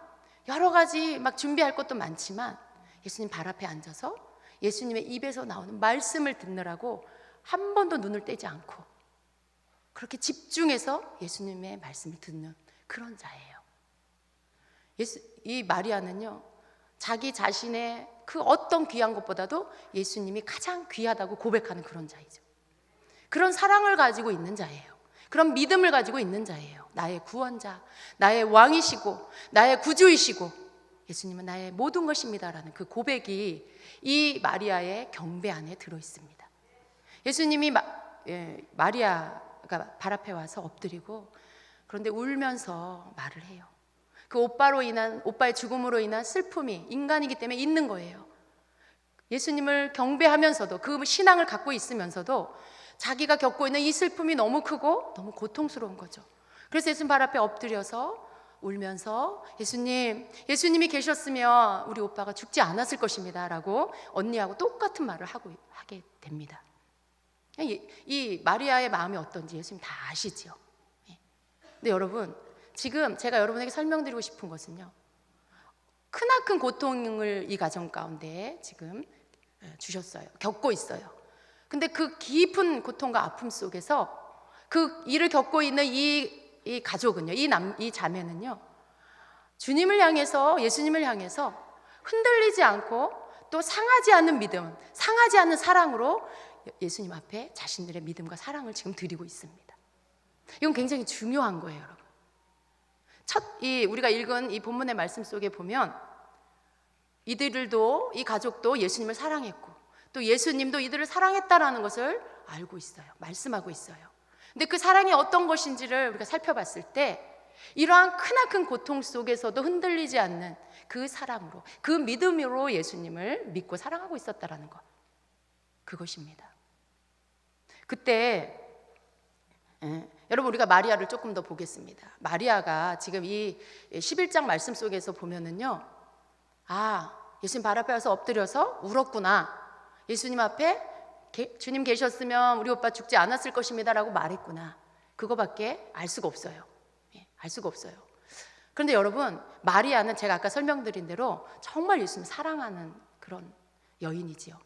여러 가지 막 준비할 것도 많지만 예수님 발 앞에 앉아서 예수님의 입에서 나오는 말씀을 듣느라고 한 번도 눈을 떼지 않고 그렇게 집중해서 예수님의 말씀을 듣는 그런 자예요. 이 마리아는요, 자기 자신의 그 어떤 귀한 것보다도 예수님이 가장 귀하다고 고백하는 그런 자이죠. 그런 사랑을 가지고 있는 자예요. 그런 믿음을 가지고 있는 자예요. 나의 구원자, 나의 왕이시고 나의 구주이시고 예수님은 나의 모든 것입니다라는 그 고백이 이 마리아의 경배 안에 들어있습니다. 예수님이 마리아가 발 앞에 와서 엎드리고 그런데 울면서 말을 해요. 그 오빠의 죽음으로 인한 슬픔이 인간이기 때문에 있는 거예요. 예수님을 경배하면서도 그 신앙을 갖고 있으면서도 자기가 겪고 있는 이 슬픔이 너무 크고 너무 고통스러운 거죠. 그래서 예수님 발 앞에 엎드려서 울면서 예수님이 계셨으면 우리 오빠가 죽지 않았을 것입니다 라고 언니하고 똑같은 말을 하게 됩니다. 이 마리아의 마음이 어떤지 예수님 다 아시죠. 근데 여러분 지금 제가 여러분에게 설명드리고 싶은 것은요, 크나큰 고통을 이 가정 가운데 지금 주셨어요. 겪고 있어요. 근데 그 깊은 고통과 아픔 속에서 그 일을 겪고 있는 이 가족은요, 이 자매는요, 주님을 향해서, 예수님을 향해서 흔들리지 않고 또 상하지 않는 믿음, 상하지 않는 사랑으로 예수님 앞에 자신들의 믿음과 사랑을 지금 드리고 있습니다. 이건 굉장히 중요한 거예요, 여러분. 우리가 읽은 이 본문의 말씀 속에 보면 이들도, 이 가족도 예수님을 사랑했고 또 예수님도 이들을 사랑했다라는 것을 알고 있어요. 말씀하고 있어요. 근데 그 사랑이 어떤 것인지를 우리가 살펴봤을 때 이러한 크나큰 고통 속에서도 흔들리지 않는 그 사랑으로, 그 믿음으로 예수님을 믿고 사랑하고 있었다라는 것, 그것입니다. 그때 여러분 우리가 마리아를 조금 더 보겠습니다. 마리아가 지금 이 11장 말씀 속에서 보면은요, 예수님 발 앞에 와서 엎드려서 울었구나, 예수님 앞에 주님 계셨으면 우리 오빠 죽지 않았을 것입니다 라고 말했구나, 그거밖에 알 수가 없어요. 알 수가 없어요. 그런데 여러분 마리아는 제가 아까 설명드린 대로 정말 예수님을 사랑하는 그런 여인이지요.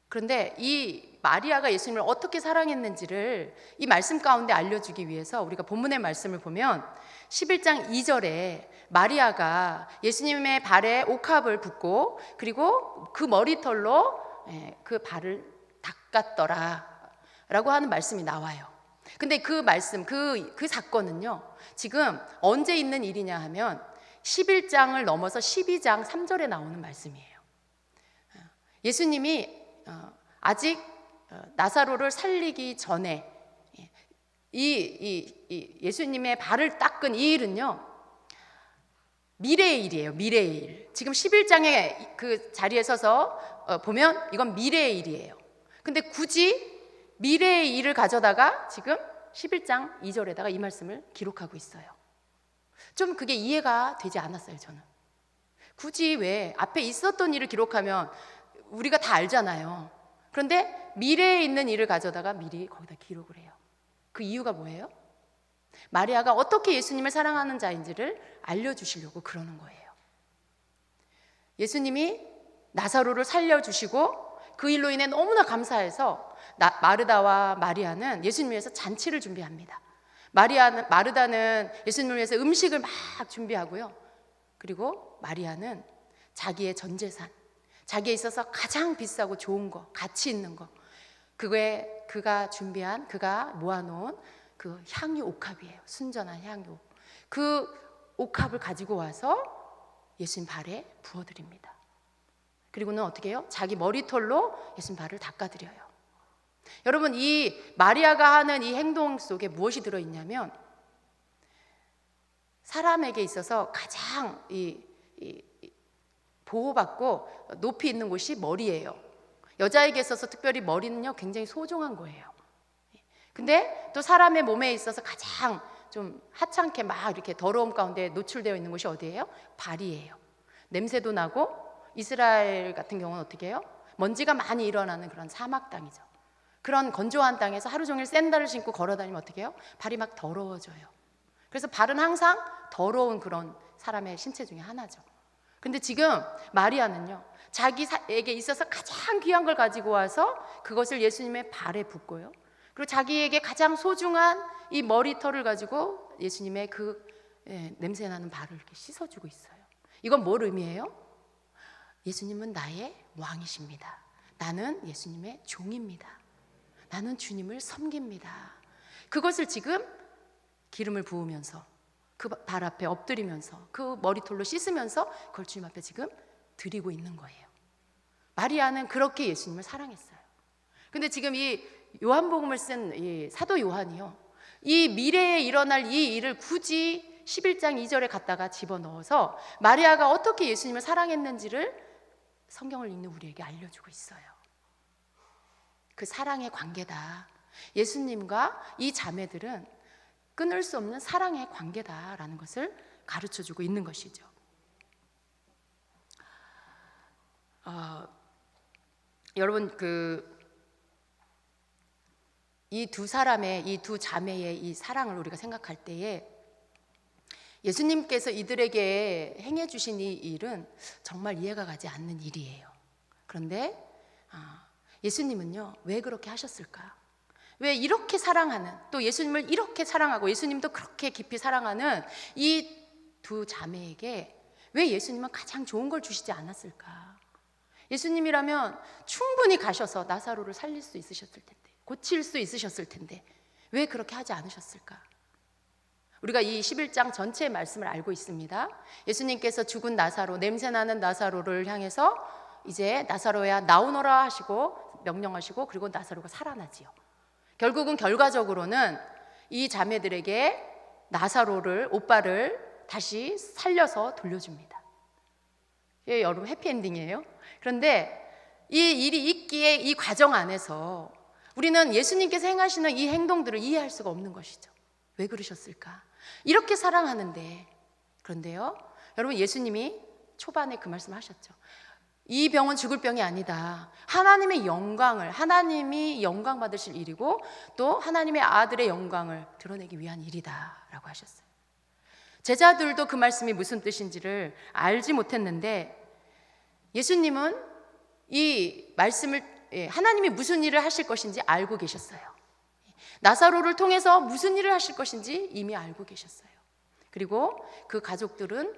그런데 이 마리아가 예수님을 어떻게 사랑했는지를 이 말씀 가운데 알려주기 위해서 우리가 본문의 말씀을 보면 11장 2절에 마리아가 예수님의 발에 옥합을 붓고 그리고 그 머리털로 그 발을 닦았더라 라고 하는 말씀이 나와요. 근데 그 말씀, 그 사건은요, 지금 언제 있는 일이냐 하면 11장을 넘어서 12장 3절에 나오는 말씀이에요. 예수님이 아직 나사로를 살리기 전에 예수님의 발을 닦은 이 일은요, 미래의 일이에요. 미래의 일. 지금 11장의 그 자리에 서서 보면 이건 미래의 일이에요. 근데 굳이 미래의 일을 가져다가 지금 11장 2절에다가 이 말씀을 기록하고 있어요. 좀 그게 이해가 되지 않았어요, 저는. 굳이 왜 앞에 있었던 일을 기록하면 우리가 다 알잖아요. 그런데 미래에 있는 일을 가져다가 미리 거기다 기록을 해요. 그 이유가 뭐예요? 마리아가 어떻게 예수님을 사랑하는 자인지를 알려주시려고 그러는 거예요. 예수님이 나사로를 살려주시고 그 일로 인해 너무나 감사해서 마르다와 마리아는 예수님을 위해서 잔치를 준비합니다. 마르다는 예수님을 위해서 음식을 막 준비하고요. 그리고 마리아는 자기의 전 재산, 자기에 있어서 가장 비싸고 좋은 거, 가치 있는 거, 그거에 그가 모아놓은 그 향유 옥합이에요. 순전한 향유. 그 옥합을 가지고 와서 예수님 발에 부어드립니다. 그리고는 어떻게 해요? 자기 머리털로 예수님 발을 닦아드려요. 여러분, 이 마리아가 하는 이 행동 속에 무엇이 들어있냐면 사람에게 있어서 가장 보호받고 높이 있는 곳이 머리예요. 여자에게 있어서 특별히 머리는요, 굉장히 소중한 거예요. 근데 또 사람의 몸에 있어서 가장 좀 하찮게 막 이렇게 더러움 가운데 노출되어 있는 곳이 어디예요? 발이에요. 냄새도 나고, 이스라엘 같은 경우는 어떻게 해요? 먼지가 많이 일어나는 그런 사막 땅이죠. 그런 건조한 땅에서 하루 종일 샌들을 신고 걸어 다니면 어떻게 해요? 발이 막 더러워져요. 그래서 발은 항상 더러운 그런 사람의 신체 중에 하나죠. 근데 지금 마리아는요, 자기에게 있어서 가장 귀한 걸 가지고 와서 그것을 예수님의 발에 붓고요, 그리고 자기에게 가장 소중한 이 머리털을 가지고 예수님의 그 냄새나는 발을 이렇게 씻어주고 있어요. 이건 뭘 의미해요? 예수님은 나의 왕이십니다. 나는 예수님의 종입니다. 나는 주님을 섬깁니다. 그것을 지금 기름을 부으면서 그 발 앞에 엎드리면서 그 머리털로 씻으면서 그걸 주님 앞에 지금 드리고 있는 거예요. 마리아는 그렇게 예수님을 사랑했어요. 근데 지금 이 요한복음을 쓴 이 사도 요한이요, 이 미래에 일어날 이 일을 굳이 11장 2절에 갖다가 집어넣어서 마리아가 어떻게 예수님을 사랑했는지를 성경을 읽는 우리에게 알려주고 있어요. 그 사랑의 관계다. 예수님과 이 자매들은 끊을 수 없는 사랑의 관계다라는 것을 가르쳐주고 있는 것이죠. 여러분, 이 두 사람의, 이 두 자매의 이 사랑을 우리가 생각할 때에 예수님께서 이들에게 행해 주신 이 일은 정말 이해가 가지 않는 일이에요. 그런데 예수님은요, 왜 그렇게 하셨을까? 왜 이렇게 사랑하는, 또 예수님을 이렇게 사랑하고 예수님도 그렇게 깊이 사랑하는 이 두 자매에게 왜 예수님은 가장 좋은 걸 주시지 않았을까? 예수님이라면 충분히 가셔서 나사로를 살릴 수 있으셨을 텐데, 고칠 수 있으셨을 텐데 왜 그렇게 하지 않으셨을까? 우리가 이 11장 전체의 말씀을 알고 있습니다. 예수님께서 죽은 나사로, 냄새나는 나사로를 향해서 이제 나사로야 나오너라 하시고 명령하시고, 그리고 나사로가 살아나지요. 결국은 결과적으로는 이 자매들에게 나사로를, 오빠를 다시 살려서 돌려줍니다. 예, 여러분, 해피엔딩이에요. 그런데 이 일이 있기에 이 과정 안에서 우리는 예수님께서 행하시는 이 행동들을 이해할 수가 없는 것이죠. 왜 그러셨을까? 이렇게 사랑하는데. 그런데요, 여러분, 예수님이 초반에 그 말씀을 하셨죠. 이 병은 죽을 병이 아니다. 하나님이 영광 받으실 일이고 또 하나님의 아들의 영광을 드러내기 위한 일이다 라고 하셨어요. 제자들도 그 말씀이 무슨 뜻인지를 알지 못했는데 예수님은 이 말씀을 하나님이 무슨 일을 하실 것인지 알고 계셨어요. 나사로를 통해서 무슨 일을 하실 것인지 이미 알고 계셨어요. 그리고 그 가족들은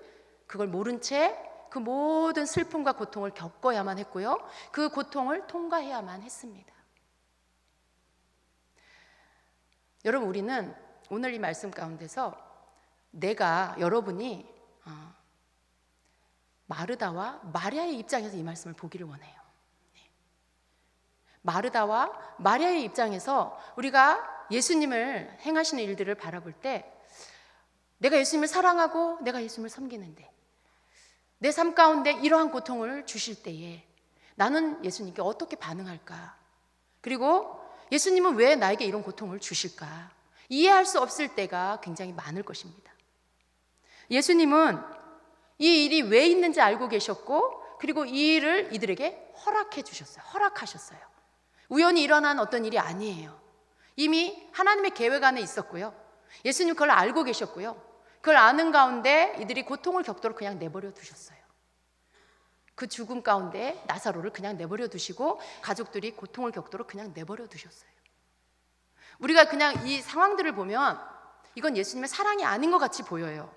그걸 모른 채 그 모든 슬픔과 고통을 겪어야만 했고요. 그 고통을 통과해야만 했습니다. 여러분, 우리는 오늘 이 말씀 가운데서 여러분이 마르다와 마리아의 입장에서 이 말씀을 보기를 원해요. 마르다와 마리아의 입장에서 우리가 예수님을 행하시는 일들을 바라볼 때 내가 예수님을 사랑하고 내가 예수님을 섬기는데 내 삶 가운데 이러한 고통을 주실 때에 나는 예수님께 어떻게 반응할까? 그리고 예수님은 왜 나에게 이런 고통을 주실까? 이해할 수 없을 때가 굉장히 많을 것입니다. 예수님은 이 일이 왜 있는지 알고 계셨고 그리고 이 일을 이들에게 허락하셨어요. 우연히 일어난 어떤 일이 아니에요. 이미 하나님의 계획 안에 있었고요. 예수님 그걸 알고 계셨고요. 그걸 아는 가운데 이들이 고통을 겪도록 그냥 내버려 두셨어요. 그 죽음 가운데 나사로를 그냥 내버려 두시고 가족들이 고통을 겪도록 그냥 내버려 두셨어요. 우리가 그냥 이 상황들을 보면 이건 예수님의 사랑이 아닌 것 같이 보여요.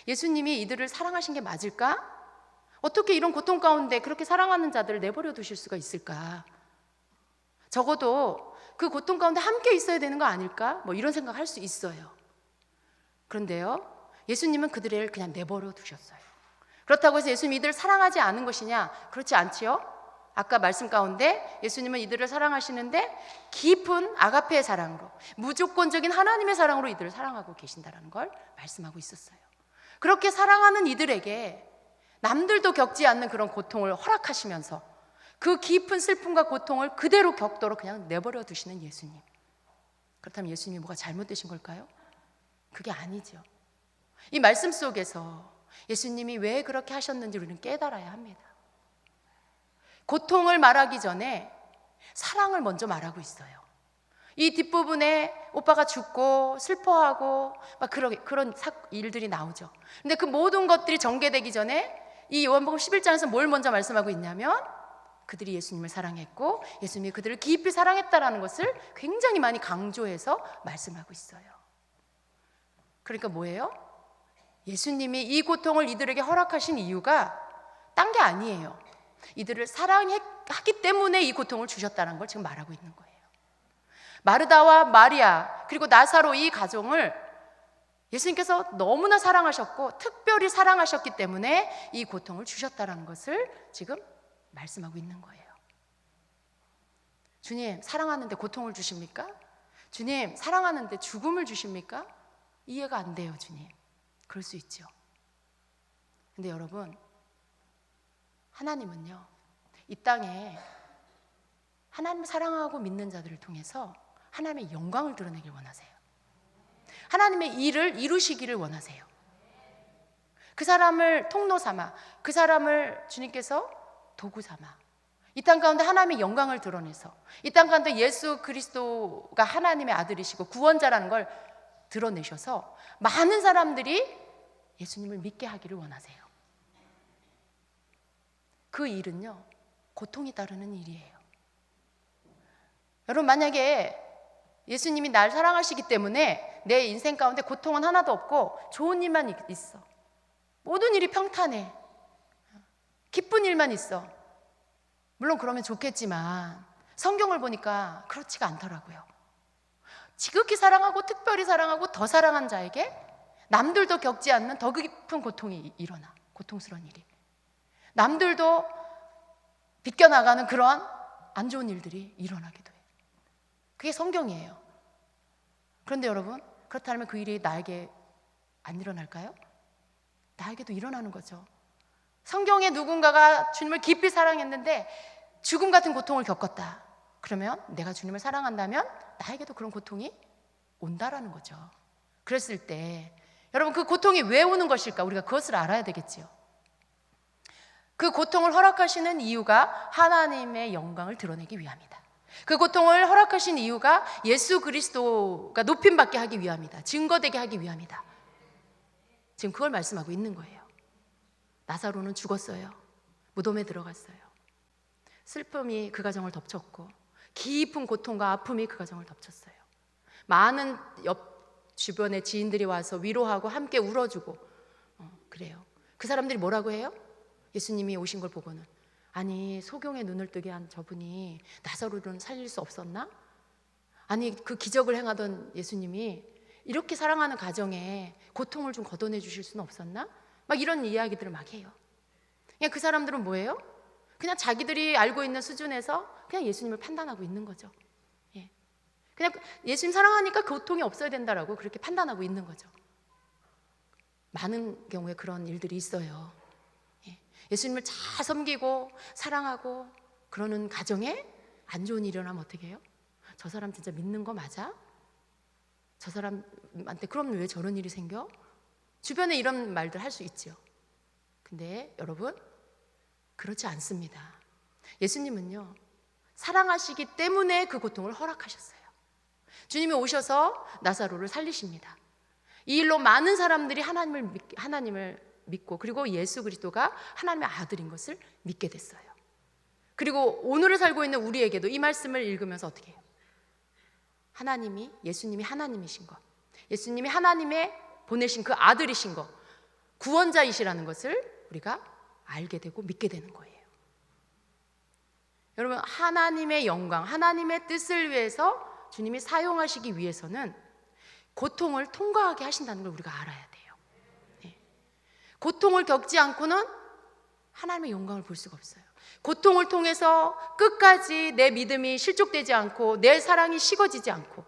예수님이 이들을 사랑하신 게 맞을까? 어떻게 이런 고통 가운데 그렇게 사랑하는 자들을 내버려 두실 수가 있을까? 적어도 그 고통 가운데 함께 있어야 되는 거 아닐까? 이런 생각할 수 있어요. 그런데요, 예수님은 그들을 그냥 내버려 두셨어요. 그렇다고 해서 예수님이 이들을 사랑하지 않은 것이냐? 그렇지 않지요. 아까 말씀 가운데 예수님은 이들을 사랑하시는데 깊은 아가페의 사랑으로, 무조건적인 하나님의 사랑으로 이들을 사랑하고 계신다는 걸 말씀하고 있었어요. 그렇게 사랑하는 이들에게 남들도 겪지 않는 그런 고통을 허락하시면서 그 깊은 슬픔과 고통을 그대로 겪도록 그냥 내버려 두시는 예수님. 그렇다면 예수님이 뭐가 잘못되신 걸까요? 그게 아니죠. 이 말씀 속에서 예수님이 왜 그렇게 하셨는지 우리는 깨달아야 합니다. 고통을 말하기 전에 사랑을 먼저 말하고 있어요. 이 뒷부분에 오빠가 죽고 슬퍼하고 막 그런 일들이 나오죠. 근데 그 모든 것들이 전개되기 전에 이 요한복음 11장에서 뭘 먼저 말씀하고 있냐면 그들이 예수님을 사랑했고 예수님이 그들을 깊이 사랑했다라는 것을 굉장히 많이 강조해서 말씀하고 있어요. 그러니까 뭐예요? 예수님이 이 고통을 이들에게 허락하신 이유가 딴 게 아니에요. 이들을 사랑하기 때문에 이 고통을 주셨다는 걸 지금 말하고 있는 거예요. 마르다와 마리아 그리고 나사로 이 가정을 예수님께서 너무나 사랑하셨고 특별히 사랑하셨기 때문에 이 고통을 주셨다는 것을 지금 말씀하고 있는 거예요. 주님, 사랑하는데 고통을 주십니까? 주님, 사랑하는데 죽음을 주십니까? 이해가 안 돼요, 주님. 그럴 수 있죠. 근데 여러분, 하나님은요, 이 땅에 하나님을 사랑하고 믿는 자들을 통해서 하나님의 영광을 드러내길 원하세요. 하나님의 일을 이루시기를 원하세요. 그 사람을 통로 삼아, 그 사람을 주님께서 도구 삼아 이 땅 가운데 하나님의 영광을 드러내서 이 땅 가운데 예수 그리스도가 하나님의 아들이시고 구원자라는 걸 드러내셔서 많은 사람들이 예수님을 믿게 하기를 원하세요. 그 일은요, 고통이 따르는 일이에요. 여러분, 만약에 예수님이 날 사랑하시기 때문에 내 인생 가운데 고통은 하나도 없고 좋은 일만 있어, 모든 일이 평탄해, 기쁜 일만 있어, 물론 그러면 좋겠지만 성경을 보니까 그렇지가 않더라고요. 지극히 사랑하고 특별히 사랑하고 더 사랑한 자에게 남들도 겪지 않는 더 깊은 고통이 일어나, 고통스러운 일이, 남들도 비껴나가는 그러한 안 좋은 일들이 일어나기도 해요. 그게 성경이에요. 그런데 여러분, 그렇다면 그 일이 나에게 안 일어날까요? 나에게도 일어나는 거죠. 성경에 누군가가 주님을 깊이 사랑했는데 죽음 같은 고통을 겪었다. 그러면 내가 주님을 사랑한다면 나에게도 그런 고통이 온다라는 거죠. 그랬을 때 여러분, 그 고통이 왜 오는 것일까? 우리가 그것을 알아야 되겠지요. 그 고통을 허락하시는 이유가 하나님의 영광을 드러내기 위함이다. 그 고통을 허락하신 이유가 예수 그리스도가 높임받게 하기 위함이다. 증거되게 하기 위함이다. 지금 그걸 말씀하고 있는 거예요. 나사로는 죽었어요. 무덤에 들어갔어요. 슬픔이 그 가정을 덮쳤고 깊은 고통과 아픔이 그 가정을 덮쳤어요. 많은 옆 주변의 지인들이 와서 위로하고 함께 울어주고 그래요. 그 사람들이 뭐라고 해요? 예수님이 오신 걸 보고는, 아니 소경의 눈을 뜨게 한 저분이 나사로는 살릴 수 없었나? 아니 그 기적을 행하던 예수님이 이렇게 사랑하는 가정에 고통을 좀 걷어내 주실 수는 없었나? 막 이런 이야기들을 막 해요. 그냥 그 사람들은 뭐예요? 그냥 자기들이 알고 있는 수준에서 그냥 예수님을 판단하고 있는 거죠. 예. 그냥 예수님 사랑하니까 고통이 없어야 된다라고 그렇게 판단하고 있는 거죠. 많은 경우에 그런 일들이 있어요. 예. 예수님을 잘 섬기고 사랑하고 그러는 가정에 안 좋은 일이 일어나면 어떻게 해요? 저 사람 진짜 믿는 거 맞아? 저 사람한테 그럼 왜 저런 일이 생겨? 주변에 이런 말들 할 수 있죠. 근데 여러분, 그렇지 않습니다. 예수님은요, 사랑하시기 때문에 그 고통을 허락하셨어요. 주님이 오셔서 나사로를 살리십니다. 이 일로 많은 사람들이 하나님을 믿고 그리고 예수 그리스도가 하나님의 아들인 것을 믿게 됐어요. 그리고 오늘을 살고 있는 우리에게도 이 말씀을 읽으면서 어떻게 해요? 예수님이 하나님이신 것, 예수님이 하나님의 보내신 그 아들이신 것, 구원자이시라는 것을 우리가 알게 되고 믿게 되는 거예요. 여러분, 하나님의 영광, 하나님의 뜻을 위해서 주님이 사용하시기 위해서는 고통을 통과하게 하신다는 걸 우리가 알아야 돼요. 네. 고통을 겪지 않고는 하나님의 영광을 볼 수가 없어요. 고통을 통해서 끝까지 내 믿음이 실족되지 않고 내 사랑이 식어지지 않고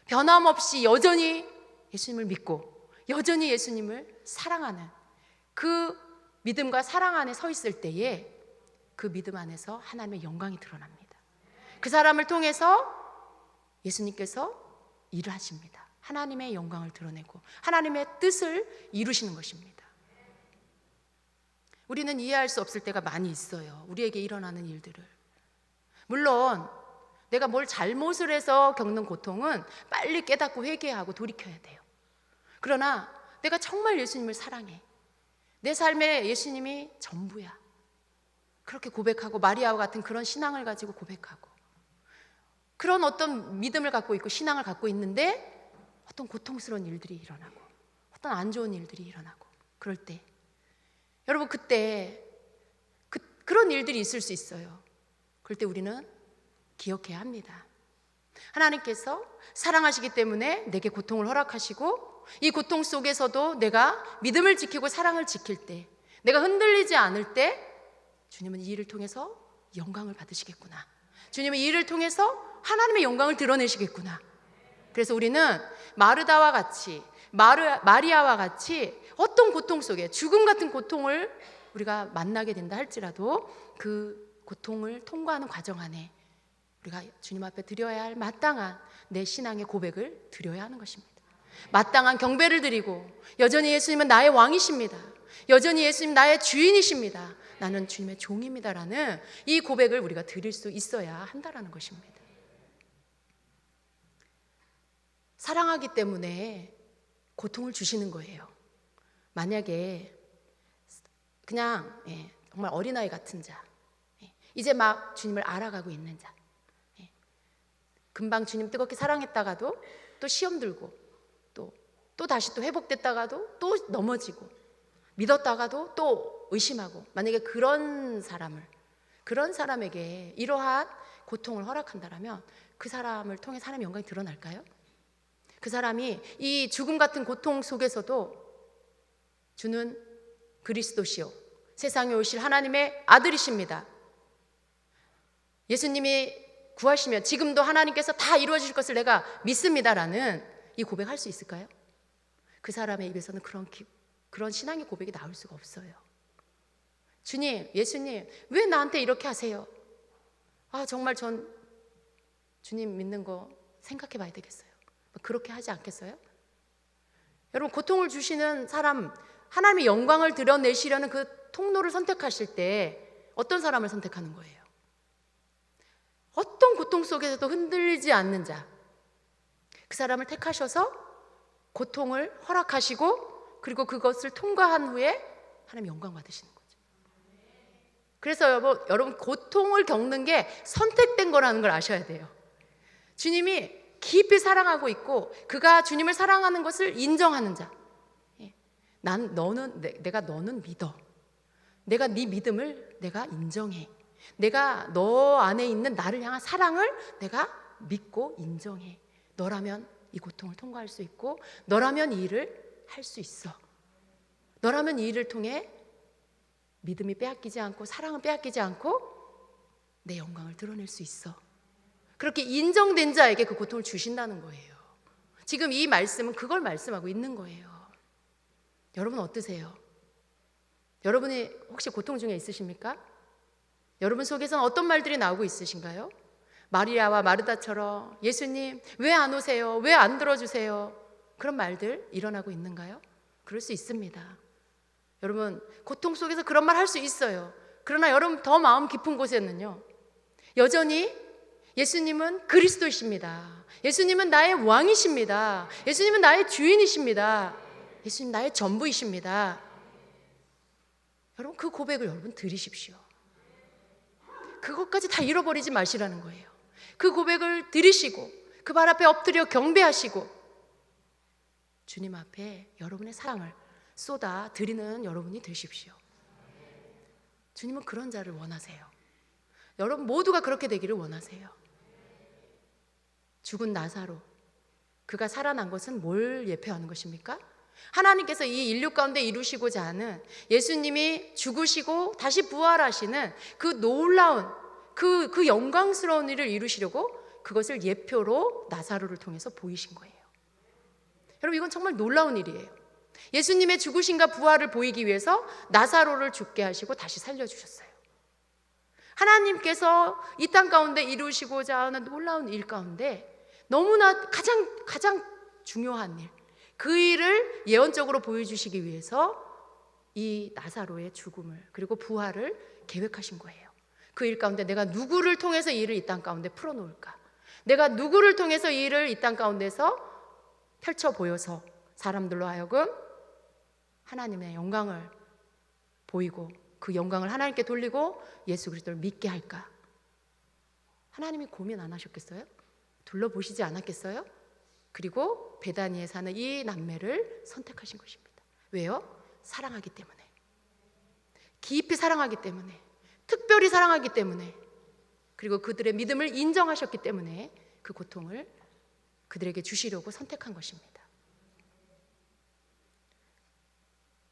변함없이 여전히 예수님을 믿고 여전히 예수님을 사랑하는 그 믿음과 사랑 안에 서 있을 때에 그 믿음 안에서 하나님의 영광이 드러납니다. 그 사람을 통해서 예수님께서 일을 하십니다. 하나님의 영광을 드러내고 하나님의 뜻을 이루시는 것입니다. 우리는 이해할 수 없을 때가 많이 있어요. 우리에게 일어나는 일들을. 물론 내가 뭘 잘못을 해서 겪는 고통은 빨리 깨닫고 회개하고 돌이켜야 돼요. 그러나 내가 정말 예수님을 사랑해, 내 삶에 예수님이 전부야, 그렇게 고백하고 마리아와 같은 그런 신앙을 가지고 고백하고 그런 어떤 믿음을 갖고 있고 신앙을 갖고 있는데 어떤 고통스러운 일들이 일어나고 어떤 안 좋은 일들이 일어나고 그럴 때 여러분, 그때 그런 일들이 있을 수 있어요. 그럴 때 우리는 기억해야 합니다. 하나님께서 사랑하시기 때문에 내게 고통을 허락하시고 이 고통 속에서도 내가 믿음을 지키고 사랑을 지킬 때, 내가 흔들리지 않을 때 주님은 이 일을 통해서 영광을 받으시겠구나, 주님은 이 일을 통해서 하나님의 영광을 드러내시겠구나. 그래서 우리는 마르다와 같이 마리아와 같이 어떤 고통 속에 죽음 같은 고통을 우리가 만나게 된다 할지라도 그 고통을 통과하는 과정 안에 우리가 주님 앞에 드려야 할 마땅한 내 신앙의 고백을 드려야 하는 것입니다. 마땅한 경배를 드리고 여전히 예수님은 나의 왕이십니다, 여전히 예수님 나의 주인이십니다, 나는 주님의 종입니다라는 이 고백을 우리가 드릴 수 있어야 한다라는 것입니다. 사랑하기 때문에 고통을 주시는 거예요. 만약에 그냥 정말 어린아이 같은 자, 이제 막 주님을 알아가고 있는 자, 금방 주님 뜨겁게 사랑했다가도 또 시험 들고 또 다시 또 회복됐다가도 또 넘어지고 믿었다가도 또 의심하고, 만약에 그런 사람에게 이러한 고통을 허락한다라면 그 사람을 통해 하나님의 영광이 드러날까요? 그 사람이 이 죽음 같은 고통 속에서도 주는 그리스도시요 세상에 오실 하나님의 아들이십니다, 예수님이 구하시면 지금도 하나님께서 다 이루어질 것을 내가 믿습니다라는 이 고백할 수 있을까요? 그 사람의 입에서는 그런 신앙의 고백이 나올 수가 없어요. 주님, 예수님, 왜 나한테 이렇게 하세요? 정말 전 주님 믿는 거 생각해 봐야 되겠어요. 그렇게 하지 않겠어요? 여러분, 고통을 주시는 사람, 하나님의 영광을 드러내시려는 그 통로를 선택하실 때 어떤 사람을 선택하는 거예요? 어떤 고통 속에서도 흔들리지 않는 자, 그 사람을 택하셔서 고통을 허락하시고 그리고 그것을 통과한 후에 하나님 영광 받으시는 거죠. 그래서 여러분 고통을 겪는 게 선택된 거라는 걸 아셔야 돼요. 주님이 깊이 사랑하고 있고 그가 주님을 사랑하는 것을 인정하는 자. 내가 너는 믿어. 내가 네 믿음을 내가 인정해. 내가 너 안에 있는 나를 향한 사랑을 내가 믿고 인정해. 너라면 이 고통을 통과할 수 있고 너라면 이 일을 할 수 있어. 너라면 이 일을 통해 믿음이 빼앗기지 않고 사랑은 빼앗기지 않고 내 영광을 드러낼 수 있어. 그렇게 인정된 자에게 그 고통을 주신다는 거예요. 지금 이 말씀은 그걸 말씀하고 있는 거예요. 여러분 어떠세요? 여러분이 혹시 고통 중에 있으십니까? 여러분 속에서는 어떤 말들이 나오고 있으신가요? 마리아와 마르다처럼 예수님 왜 안 오세요? 왜 안 들어주세요? 그런 말들 일어나고 있는가요? 그럴 수 있습니다. 여러분 고통 속에서 그런 말 할 수 있어요. 그러나 여러분 더 마음 깊은 곳에는요 여전히 예수님은 그리스도이십니다. 예수님은 나의 왕이십니다. 예수님은 나의 주인이십니다. 예수님 나의 전부이십니다. 여러분 그 고백을 여러분 들으십시오. 그것까지 다 잃어버리지 마시라는 거예요. 그 고백을 들으시고 그 발 앞에 엎드려 경배하시고 주님 앞에 여러분의 사랑을 쏟아 드리는 여러분이 되십시오. 주님은 그런 자를 원하세요. 여러분 모두가 그렇게 되기를 원하세요. 죽은 나사로 그가 살아난 것은 뭘 예표하는 것입니까? 하나님께서 이 인류 가운데 이루시고자 하는 예수님이 죽으시고 다시 부활하시는 그 놀라운 그 영광스러운 일을 이루시려고 그것을 예표로 나사로를 통해서 보이신 거예요. 여러분 이건 정말 놀라운 일이에요. 예수님의 죽으심과 부활을 보이기 위해서 나사로를 죽게 하시고 다시 살려주셨어요. 하나님께서 이 땅 가운데 이루시고자 하는 놀라운 일 가운데 너무나 가장 중요한 일, 그 일을 예언적으로 보여주시기 위해서 이 나사로의 죽음을 그리고 부활을 계획하신 거예요. 그 일 가운데 내가 누구를 통해서 이 일을 이 땅 가운데 풀어놓을까? 내가 누구를 통해서 이 일을 이 땅 가운데서 펼쳐 보여서 사람들로 하여금 하나님의 영광을 보이고 그 영광을 하나님께 돌리고 예수 그리스도를 믿게 할까? 하나님이 고민 안 하셨겠어요? 둘러보시지 않았겠어요? 그리고 베다니에 사는 이 남매를 선택하신 것입니다. 왜요? 사랑하기 때문에, 깊이 사랑하기 때문에, 특별히 사랑하기 때문에, 그리고 그들의 믿음을 인정하셨기 때문에 그 고통을 그들에게 주시려고 선택한 것입니다.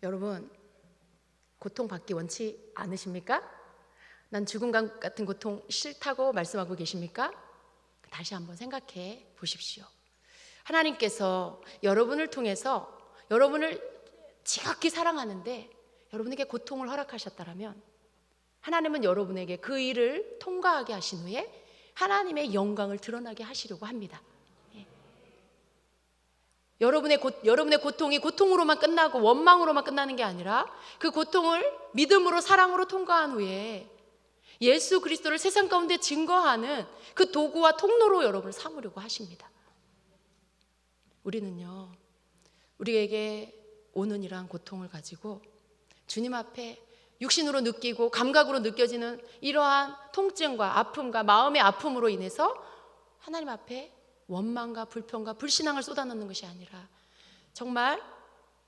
여러분 고통받기 원치 않으십니까? 난 죽음 같은 고통 싫다고 말씀하고 계십니까? 다시 한번 생각해 보십시오. 하나님께서 여러분을 통해서 여러분을 지극히 사랑하는데 여러분에게 고통을 허락하셨다면 하나님은 여러분에게 그 일을 통과하게 하신 후에 하나님의 영광을 드러나게 하시려고 합니다. 여러분의 고통이 고통으로만 끝나고 원망으로만 끝나는 게 아니라 그 고통을 믿음으로 사랑으로 통과한 후에 예수 그리스도를 세상 가운데 증거하는 그 도구와 통로로 여러분을 삼으려고 하십니다. 우리는요, 우리에게 오는 이러한 고통을 가지고 주님 앞에 육신으로 느끼고 감각으로 느껴지는 이러한 통증과 아픔과 마음의 아픔으로 인해서 하나님 앞에 원망과 불평과 불신앙을 쏟아넣는 것이 아니라 정말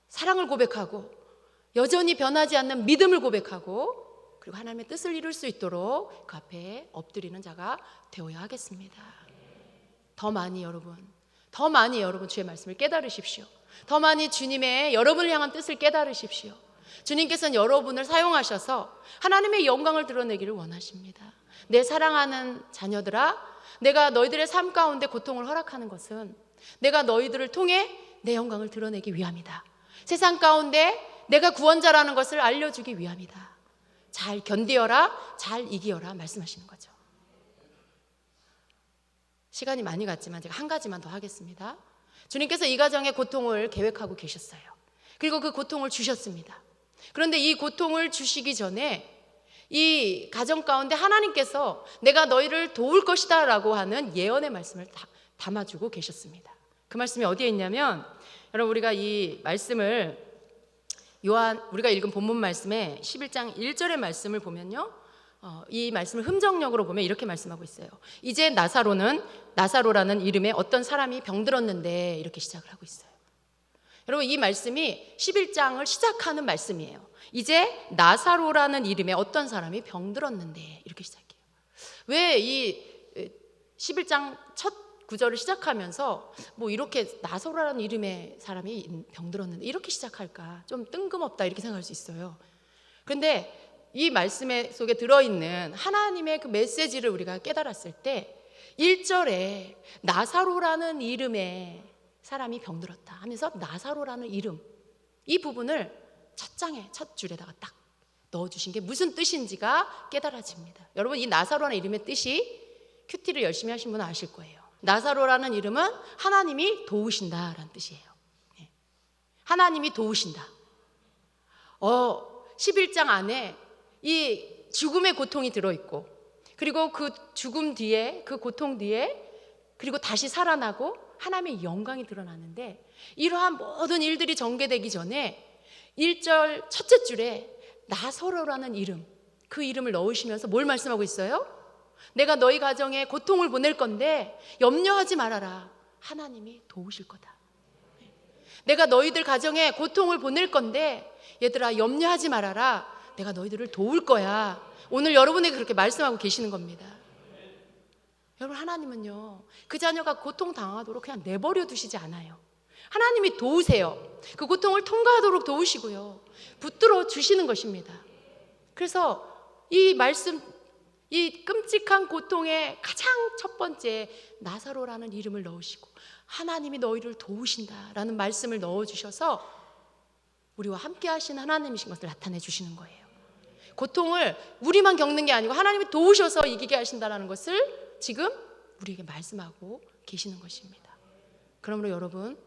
사랑을 고백하고 여전히 변하지 않는 믿음을 고백하고 그리고 하나님의 뜻을 이룰 수 있도록 그 앞에 엎드리는 자가 되어야 하겠습니다. 더 많이 여러분 주의 말씀을 깨달으십시오. 더 많이 주님의 여러분을 향한 뜻을 깨달으십시오. 주님께서는 여러분을 사용하셔서 하나님의 영광을 드러내기를 원하십니다. 내 사랑하는 자녀들아, 내가 너희들의 삶 가운데 고통을 허락하는 것은 내가 너희들을 통해 내 영광을 드러내기 위함이다. 세상 가운데 내가 구원자라는 것을 알려주기 위함이다. 잘 견디어라, 잘 이기어라 말씀하시는 거죠. 시간이 많이 갔지만 제가 한 가지만 더 하겠습니다. 주님께서 이 가정의 고통을 계획하고 계셨어요. 그리고 그 고통을 주셨습니다. 그런데 이 고통을 주시기 전에 이 가정 가운데 하나님께서 내가 너희를 도울 것이다 라고 하는 예언의 말씀을 담아주고 계셨습니다. 그 말씀이 어디에 있냐면 여러분 우리가 이 말씀을 우리가 읽은 본문 말씀에 11장 1절의 말씀을 보면요, 이 말씀을 흠정역으로 보면 이렇게 말씀하고 있어요. 이제 나사로라는 이름의 어떤 사람이 병들었는데, 이렇게 시작을 하고 있어요. 여러분, 이 말씀이 11장을 시작하는 말씀이에요. 이제 나사로라는 이름의 어떤 사람이 병들었는데, 이렇게 시작해요. 왜 이 11장 첫 구절을 시작하면서 뭐 이렇게 나사로라는 이름의 사람이 병들었는데 이렇게 시작할까? 좀 뜬금없다, 이렇게 생각할 수 있어요. 그런데 이 말씀 속에 들어있는 하나님의 그 메시지를 우리가 깨달았을 때 1절에 나사로라는 이름의 사람이 병들었다 하면서 나사로라는 이름, 이 부분을 첫 장에 첫 줄에다가 딱 넣어주신 게 무슨 뜻인지가 깨달아집니다. 여러분, 이 나사로라는 이름의 뜻이 큐티를 열심히 하신 분은 아실 거예요. 나사로라는 이름은 하나님이 도우신다라는 뜻이에요. 하나님이 도우신다. 11장 안에 이 죽음의 고통이 들어있고, 그리고 그 죽음 뒤에, 그 고통 뒤에, 그리고 다시 살아나고 하나님의 영광이 드러나는데, 이러한 모든 일들이 전개되기 전에 1절 첫째 줄에 나사로라는 이름, 그 이름을 넣으시면서 뭘 말씀하고 있어요? 내가 너희 가정에 고통을 보낼 건데 염려하지 말아라. 하나님이 도우실 거다. 내가 너희들 가정에 고통을 보낼 건데 얘들아, 염려하지 말아라. 내가 너희들을 도울 거야. 오늘 여러분에게 그렇게 말씀하고 계시는 겁니다. 여러분, 하나님은요, 그 자녀가 고통당하도록 그냥 내버려 두시지 않아요. 하나님이 도우세요. 그 고통을 통과하도록 도우시고요, 붙들어 주시는 것입니다. 그래서 이 말씀, 이 끔찍한 고통의 가장 첫 번째 나사로라는 이름을 넣으시고 하나님이 너희를 도우신다라는 말씀을 넣어주셔서 우리와 함께 하시는 하나님이신 것을 나타내 주시는 거예요. 고통을 우리만 겪는 게 아니고 하나님이 도우셔서 이기게 하신다는 것을 지금 우리에게 말씀하고 계시는 것입니다. 그러므로 여러분,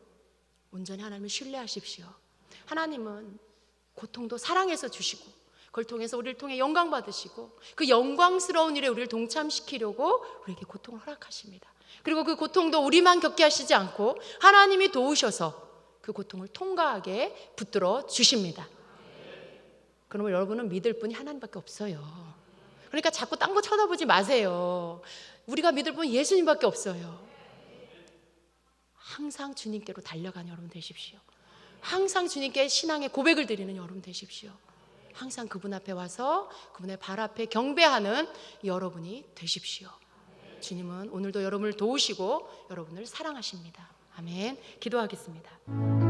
온전히 하나님을 신뢰하십시오. 하나님은 고통도 사랑해서 주시고 그걸 통해서 우리를 통해 영광 받으시고 그 영광스러운 일에 우리를 동참시키려고 우리에게 고통을 허락하십니다. 그리고 그 고통도 우리만 겪게 하시지 않고 하나님이 도우셔서 그 고통을 통과하게 붙들어 주십니다. 그러면 여러분은 믿을 분이 하나님밖에 없어요. 그러니까 자꾸 딴 거 쳐다보지 마세요. 우리가 믿을 분은 예수님밖에 없어요. 항상 주님께로 달려가는 여러분 되십시오. 항상 주님께 신앙의 고백을 드리는 여러분 되십시오. 항상 그분 앞에 와서 그분의 발 앞에 경배하는 여러분이 되십시오. 주님은 오늘도 여러분을 도우시고 여러분을 사랑하십니다. 아멘. 기도하겠습니다.